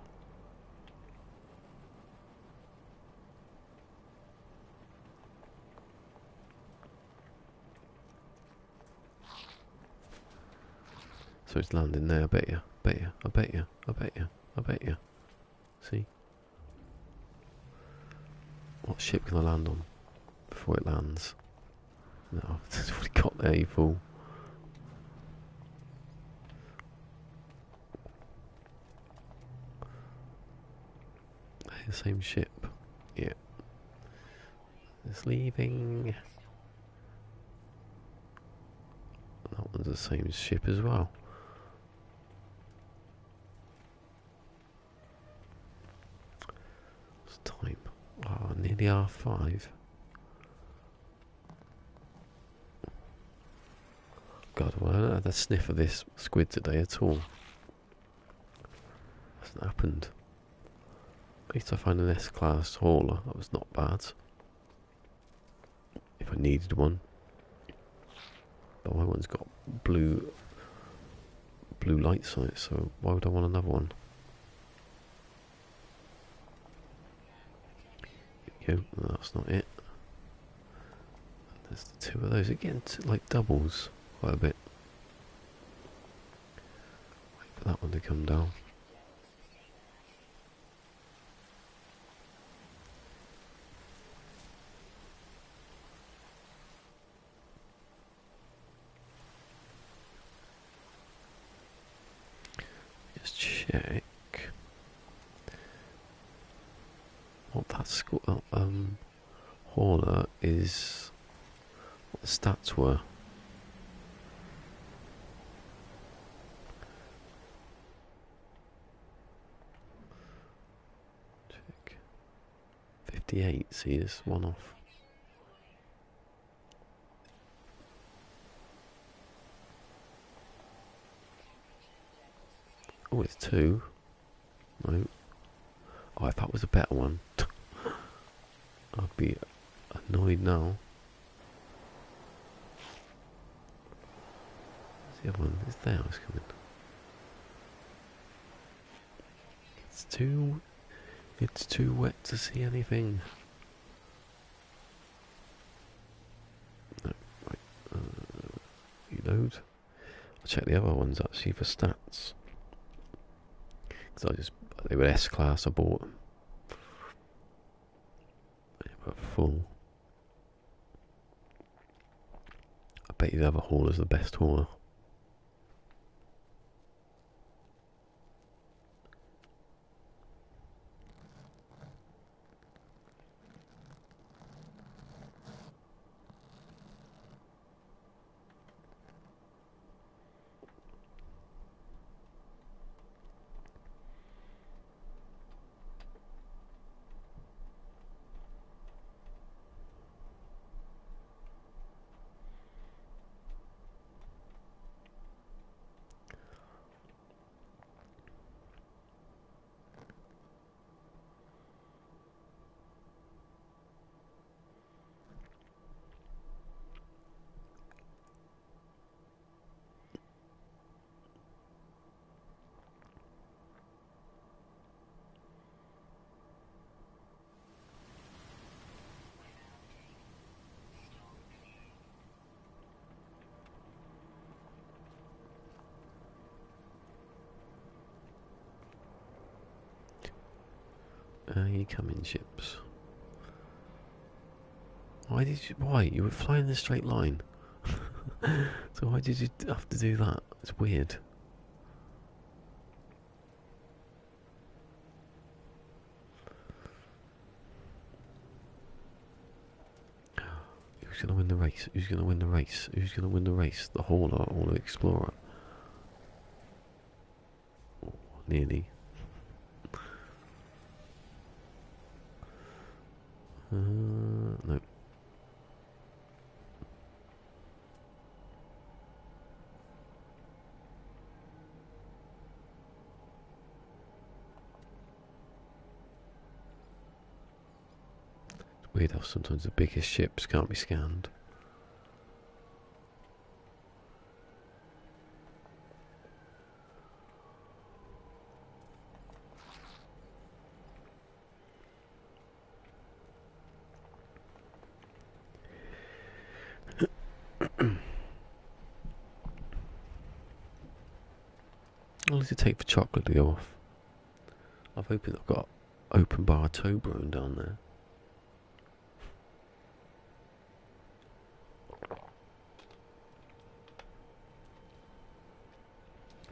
A: So it's landing there, I bet you, I bet you, I bet you, I bet you, I bet you. See? What ship can I land on before it lands? No, it's already got there, you fool. The same ship. Yeah. It's leaving. That one's the same ship as well. What's the time? Oh, nearly R5. God, well, I haven't had a sniff of this squid today at all. Hasn't happened. At least I found an S-class hauler. That was not bad. If I needed one. But my one's got blue lights on it, so why would I want another one? Here we go. No, that's not it. There's the two of those again, like doubles quite a bit. Wait for that one to come down. Just check what that hauler is. What the stats were. Check. 58, see, it's one off. Oh, it's two. No. Oh, if that was a better one, I'd be annoyed now. Where's the other one? It's there, it's coming. It's too wet to see anything. No, right. Reload. I'll check the other ones actually for stats. Because they were S-class, I bought them. They were full. I bet you the other hauler's the best hauler. You come in, ships. Why? You were flying in a straight line. So why did you have to do that? It's weird. Who's going to win the race? Who's going to win the race? Who's going to win the race? The hauler or the explorer? Oh, nearly. No. Weird how sometimes the biggest ships can't be scanned. How long does it take for chocolate to go off? I'm hoping I've got open bar Toblerone down there.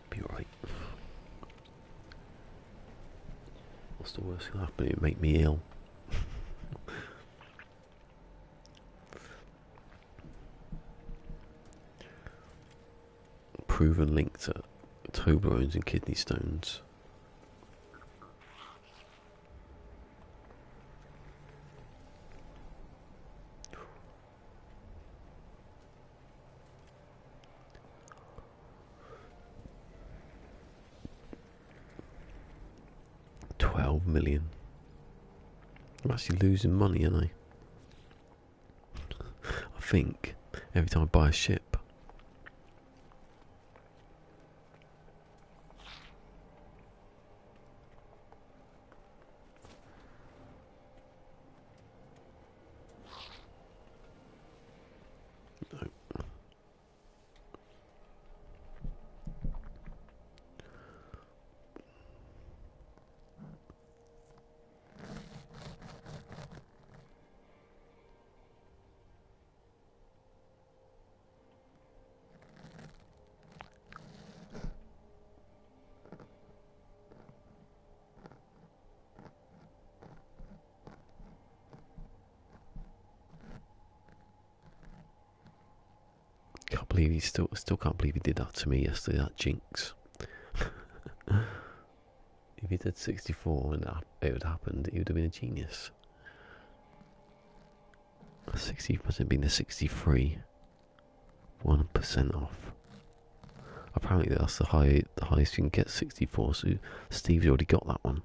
A: Be alright. What's the worst that happen? It make me ill. Proven link to Toblerones and kidney stones. $12 million. I'm actually losing money, aren't I? I think every time I buy a ship. Can't believe he still can't believe he did that to me yesterday. That jinx. If he did 64 and it would happened, he would have been a genius. 60 must have been a 63. 1% off. Apparently that's the highest you can get, 64. So Steve's already got that one.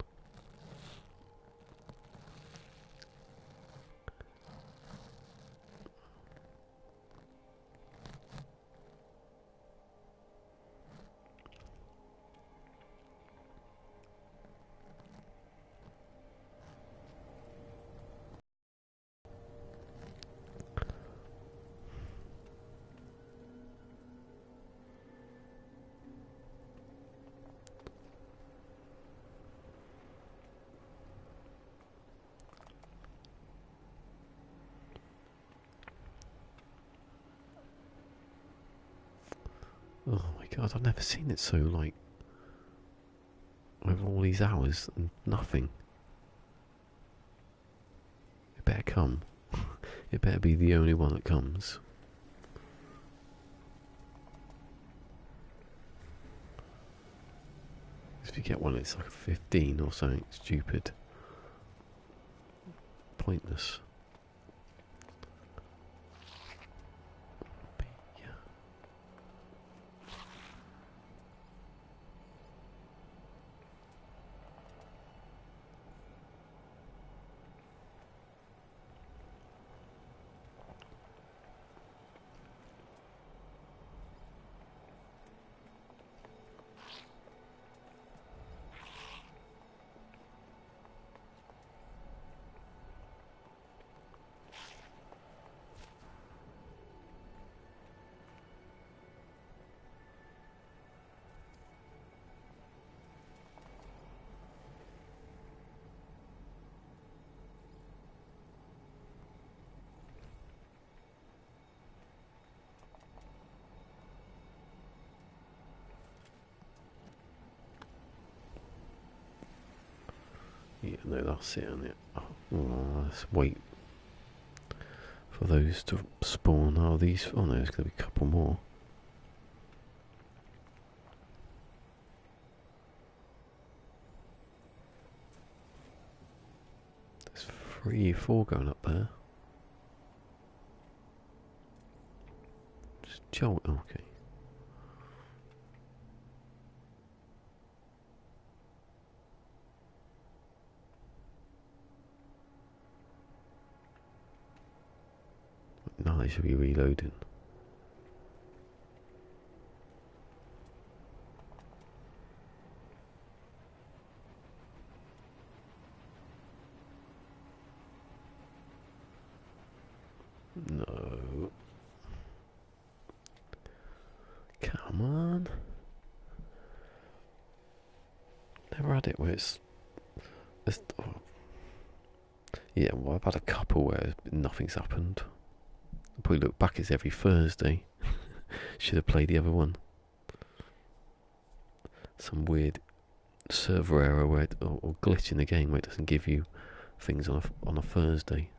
A: Oh my god, I've never seen it so like over all these hours and nothing. It better come. It better be the only one that comes. If you get one it's like a 15 or something stupid. Pointless. Yeah, no, that's it, isn't it? Oh, let's wait for those to spawn. Oh, these. Oh no, there's going to be a couple more. There's 3 or 4 going up there. Just jolt. Okay. No, they should be reloading. No. Come on. Never had it where it's oh. Yeah, well, I've had a couple where nothing's happened. I probably look back, it's every Thursday. Should have played the other one. Some weird server error where or glitch in the game where it doesn't give you things on a Thursday.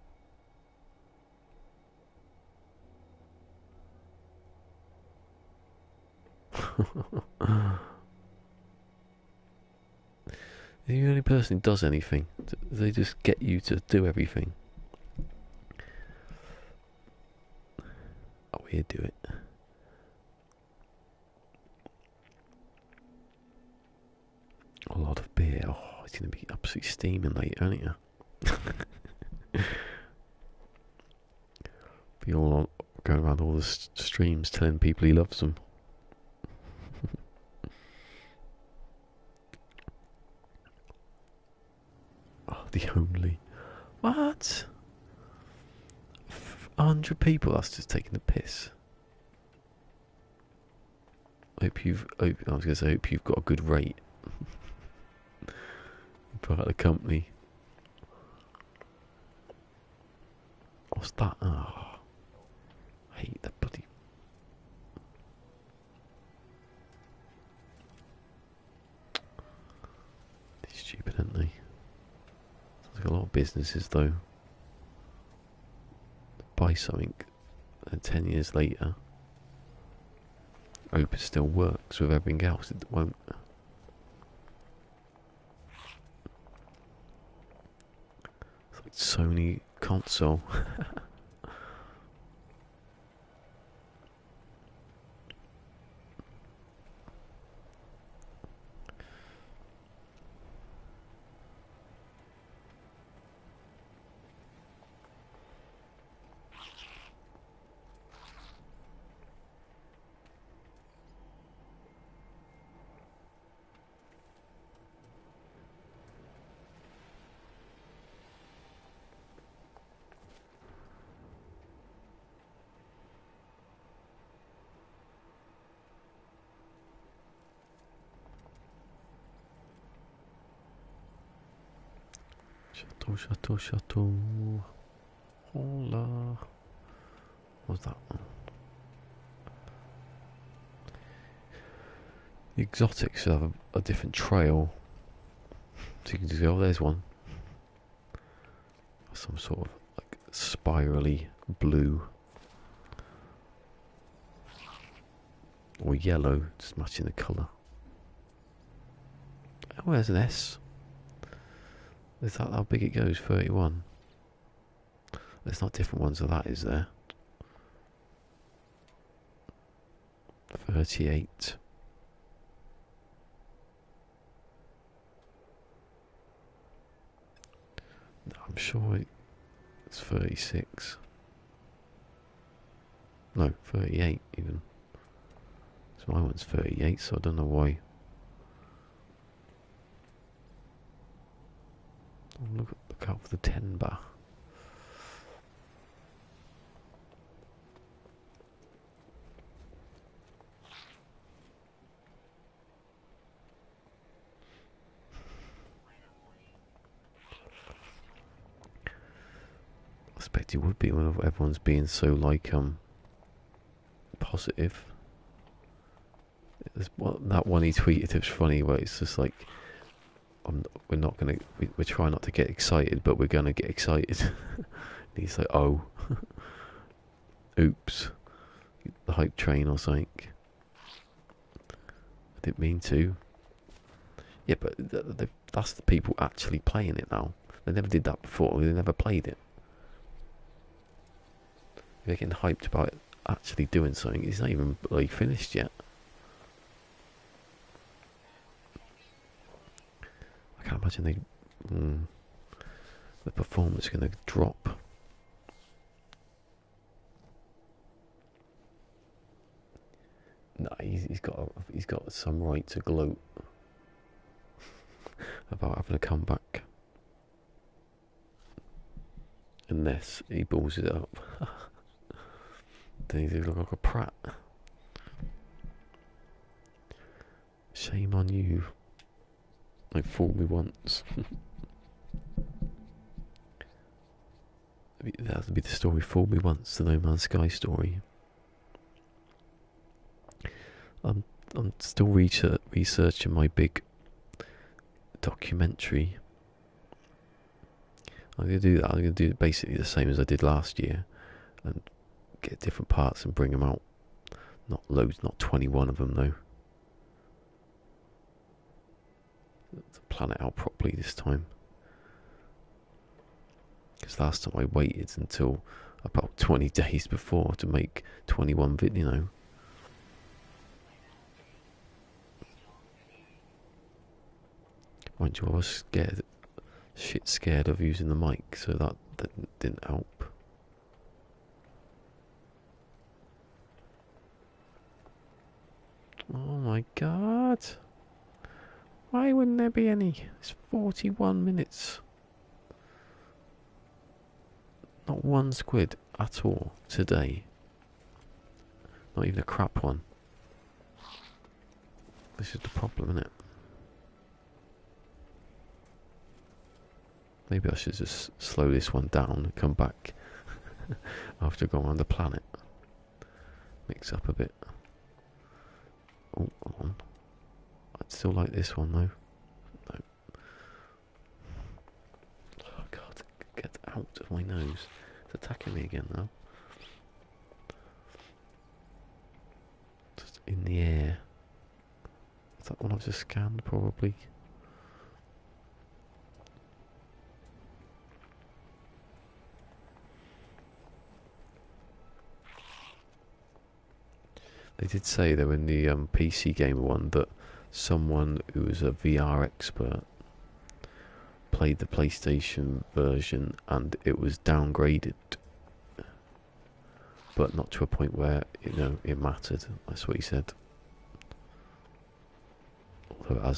A: You're the only person who does anything. They just get you to do everything. Oh, here, do it. A lot of beer. Oh, it's going to be absolutely steaming later, aren't you? Be all going around all the streams telling people he loves them. Oh, the only. What? 100 people? That's just taking the piss. I was going to say, hope you've got a good rate. Part of the company. What's that? Oh, I hate that bloody. They're stupid, aren't they? Sounds like a lot of businesses, though, buy something, and 10 years later, hope it still works with everything else. It won't. It's like Sony console. Chateau. Hola. What's that one? The exotics should have a different trail. So you can just go, oh, there's one. Some sort of like spirally blue. Or yellow, just matching the colour. Oh, there's an S. Is that how big it goes? 31. There's not different ones of that, is there? 38. I'm sure it's 36. No, 38 even. So my one's 38, so I don't know why. Look out for the 10 bar. I expect it would be when everyone's being so like positive. That one he tweeted, it was funny, where it's just like, we're trying not to get excited, but we're gonna get excited. And he's like, oh, oops, the hype train or something. I didn't mean to. Yeah, but that's the people actually playing it now. They never did that before. They never played it. They're getting hyped about it actually doing something. It's not even like finished yet. I can't imagine the performance is going to drop. he's got some right to gloat about having a comeback, unless he balls it up. Then he look like a prat. Shame on you. Like, fool me once. That would be the story. Fool me once, the No Man's Sky story. I'm still researching my big documentary. I'm going to do that. I'm going to do basically the same as I did last year, and get different parts and bring them out. Not loads, not 21 of them though. To plan it out properly this time. Because last time I waited until about 20 days before to make 21 vid, you know. Mind you, I was scared of using the mic, so that didn't help. Oh my god. Why wouldn't there be any? It's 41 minutes. Not one squid at all today. Not even a crap one. This is the problem, isn't it? Maybe I should just slow this one down and come back after going around the planet. Mix up a bit. Oh, hold on. I'd still like this one though. No. Oh god, get out of my nose. It's attacking me again now. Just in the air. Is that one I've just scanned probably? They did say though in the PC Gamer one that someone who was a VR expert played the PlayStation version and it was downgraded, but not to a point where it mattered. That's what he said. Although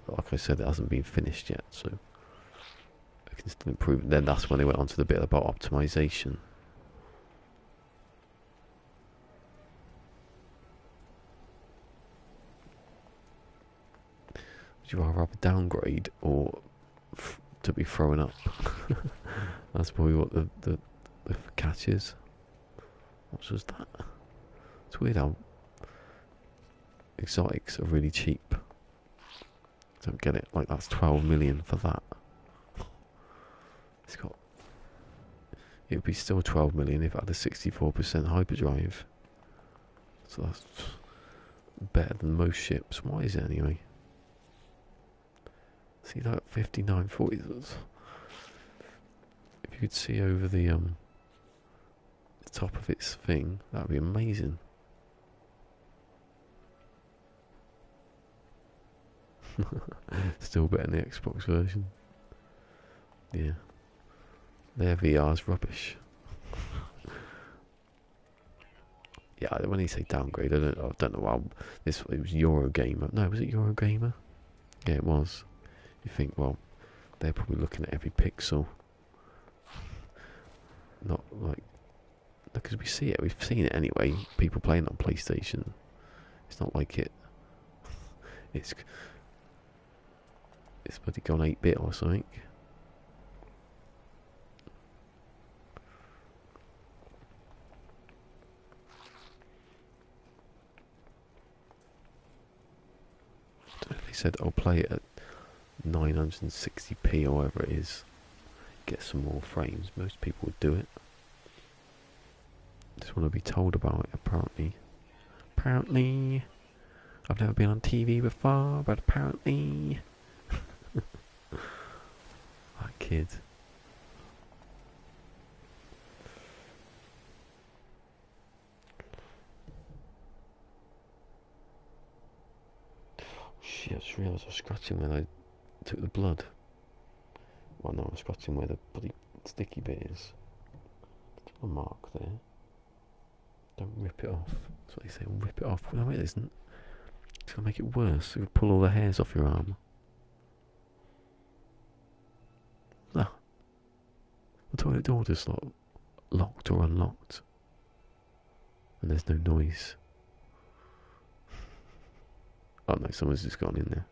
A: like I said, it hasn't been finished yet, so I can still improve it. Then that's when they went on to the bit about optimization. Would you rather have a downgrade or to be thrown up? That's probably what the catch is. What was that? It's weird how exotics are really cheap. Don't get it. Like, that's 12 million for that. It would be still 12 million if it had a 64% hyperdrive. So that's better than most ships. What is it anyway? See that 5940. If you could see over the top of its thing, that'd be amazing. Still better than the Xbox version. Yeah. Their VR's rubbish. Yeah, when you say downgrade, I don't know why it was Eurogamer. No, was it Eurogamer? Yeah, it was. You think, well, they're probably looking at every pixel. Not like, because we've seen it anyway. People playing on PlayStation. It's not like it's bloody gone 8-bit or something. They said I'll play it at 960p or whatever it is. Get some more frames. Most people would do it. Just want to be told about it. Apparently, I've never been on TV before, but apparently, that kid. Shit, I just realised I was scratching when I took the blood. Well, no, I'm scratching where the bloody sticky bit is. There's a mark there. Don't rip it off. That's what they say, rip it off. No, it isn't. It's gonna make it worse. It'll pull all the hairs off your arm. Ah, the toilet door just locked or unlocked. And there's no noise. Oh no, someone's just gone in there.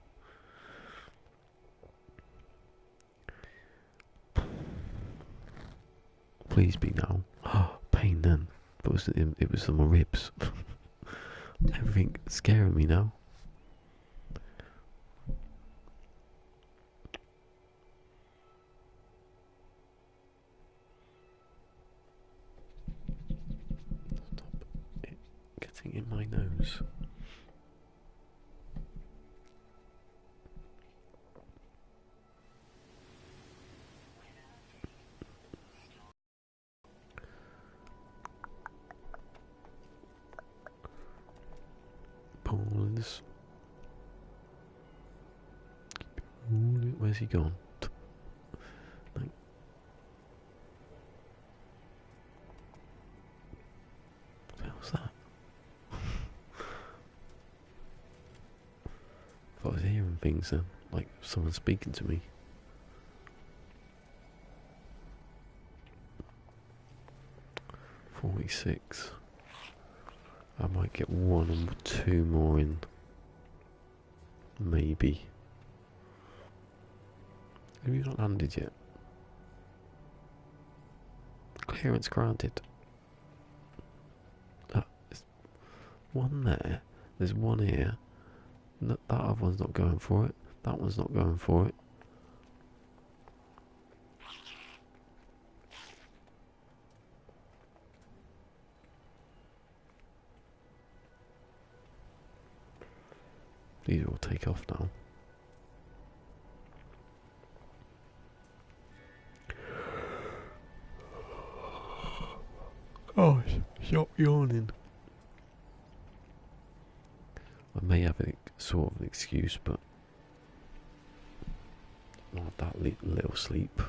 A: Please be now. Oh, pain then. But it was on my ribs. Everything scaring me now. Stop it getting in my nose. Pause. Where's he gone? No. What the hell's that? I was hearing things then, like someone speaking to me. .46. I might get 1 or 2 more in. Maybe. Have you not landed yet? Clearance granted. There's one there. There's one here. That other one's not going for it. That one's not going for it. These will take off now. Oh, stop yawning. I may have a sort of an excuse, but not that little sleep.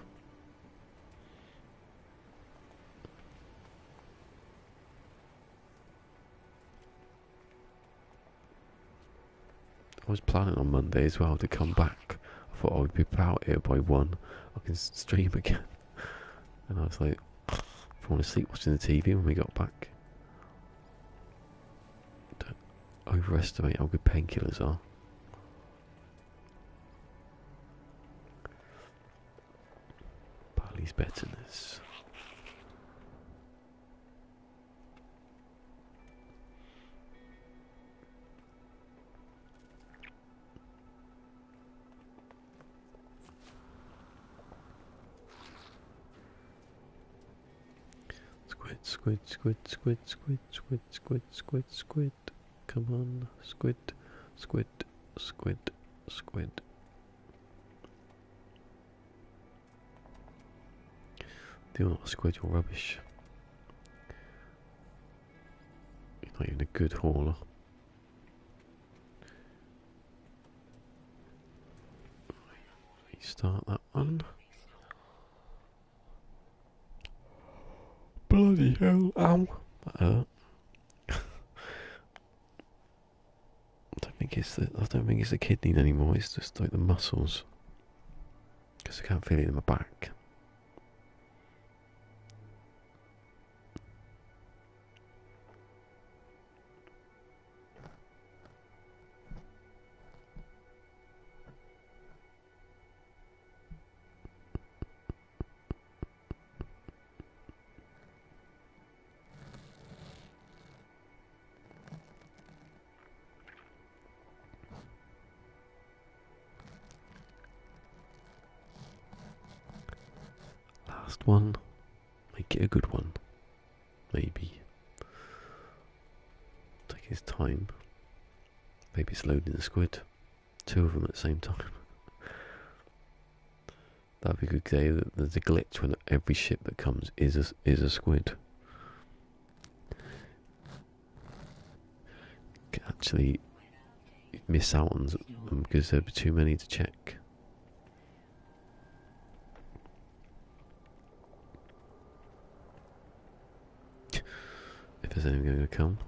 A: I was planning on Monday as well to come back. I thought I would be out here by 1. I can stream again. And I was like, I want to sleep watching the TV when we got back. Don't overestimate how good painkillers are. Barley's better than this. Squid, squid, squid, squid, squid, squid, squid, squid. Come on, squid, squid, squid, squid. Do not squid your rubbish. You're not even a good hauler. Start that one. Bloody hell, ow. That hurt. I don't think it's the kidney anymore, it's just like the muscles. Because I can't feel it in my back. Last one. Make it a good one. Maybe. Take his time. Maybe it's loading the squid. 2 of them at the same time. That'd be a good day. There's a glitch when every ship that comes is a squid. You can actually miss out on them because there'd be too many to check. If there's anything going to come.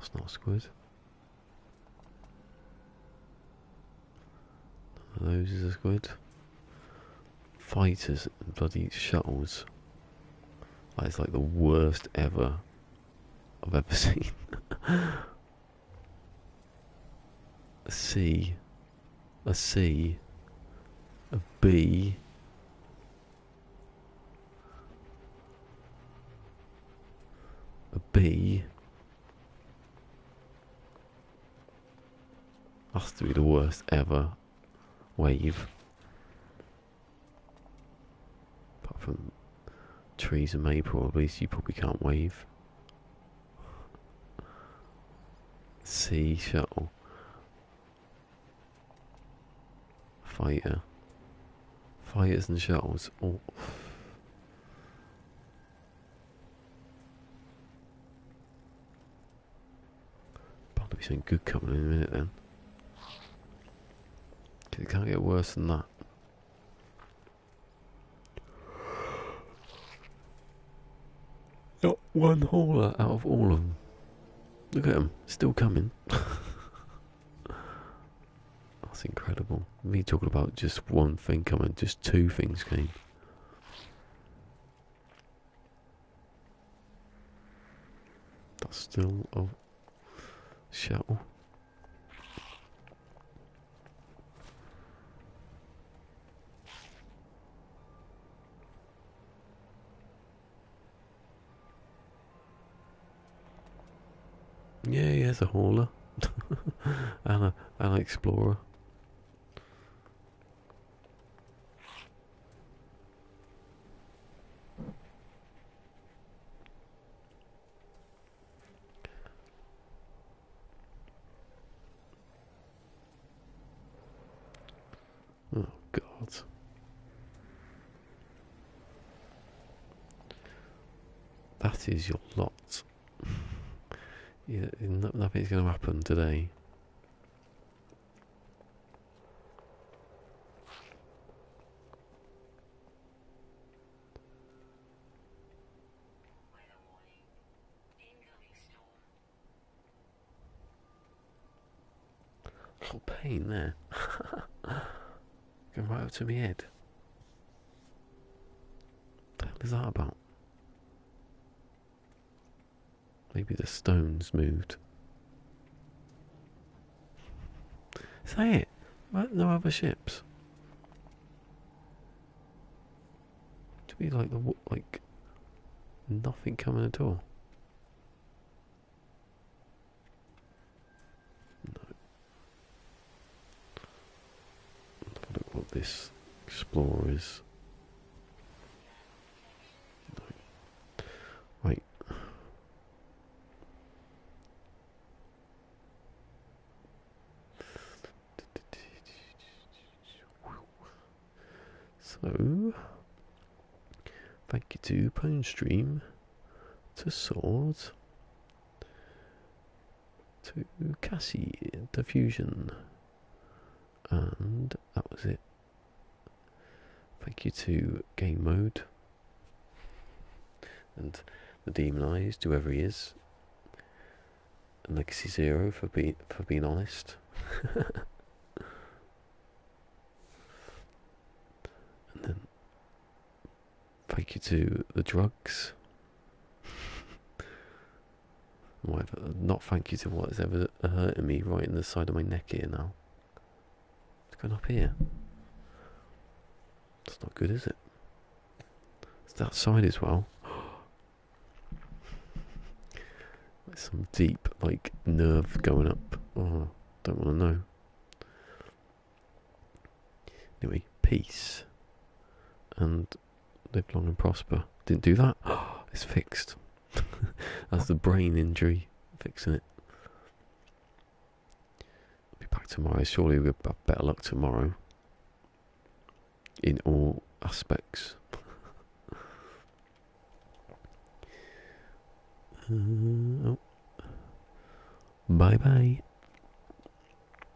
A: That's not a squid. None of those is a squid. Fighters and bloody shuttles. That is like the worst ever I've ever seen. A C, a C, a B, a B. Has to be the worst ever wave. Apart from trees and maple, at least you probably can't wave. C shuttle. Fighters and shuttles. Oh. Bound to be something good coming in a minute then. It can't get worse than that. Not one hauler out of all of them. Look at them, still coming. That's incredible. Me talking about just one thing coming, just two things came. That's still a shuttle. Yeah, he has a hauler. and an explorer. Oh God. That is your lot. Yeah, nothing's going to happen today. Little pain there. Going right up to my head. What the hell is that about? Maybe the stones moved. Is that it? No other ships? To be like nothing coming at all. No. Look what this explorer is. No. Right. So, thank you to PoneStream, to Sword, to Cassie Diffusion, and that was it. Thank you to Game Mode, and the Demonized, whoever he is, and Legacy Zero for being honest. And then thank you to the drugs. Whatever. Not thank you to what has ever hurting me right in the side of my neck here now. It's going up here. That's not good, is it? It's that side as well. Some deep, like, nerve going up. Oh, don't want to know. Anyway, peace. And live long and prosper. Didn't do that? It's fixed. That's the brain injury. Fixing it. I'll be back tomorrow. Surely we'll have better luck tomorrow. In all aspects. Oh. Bye bye.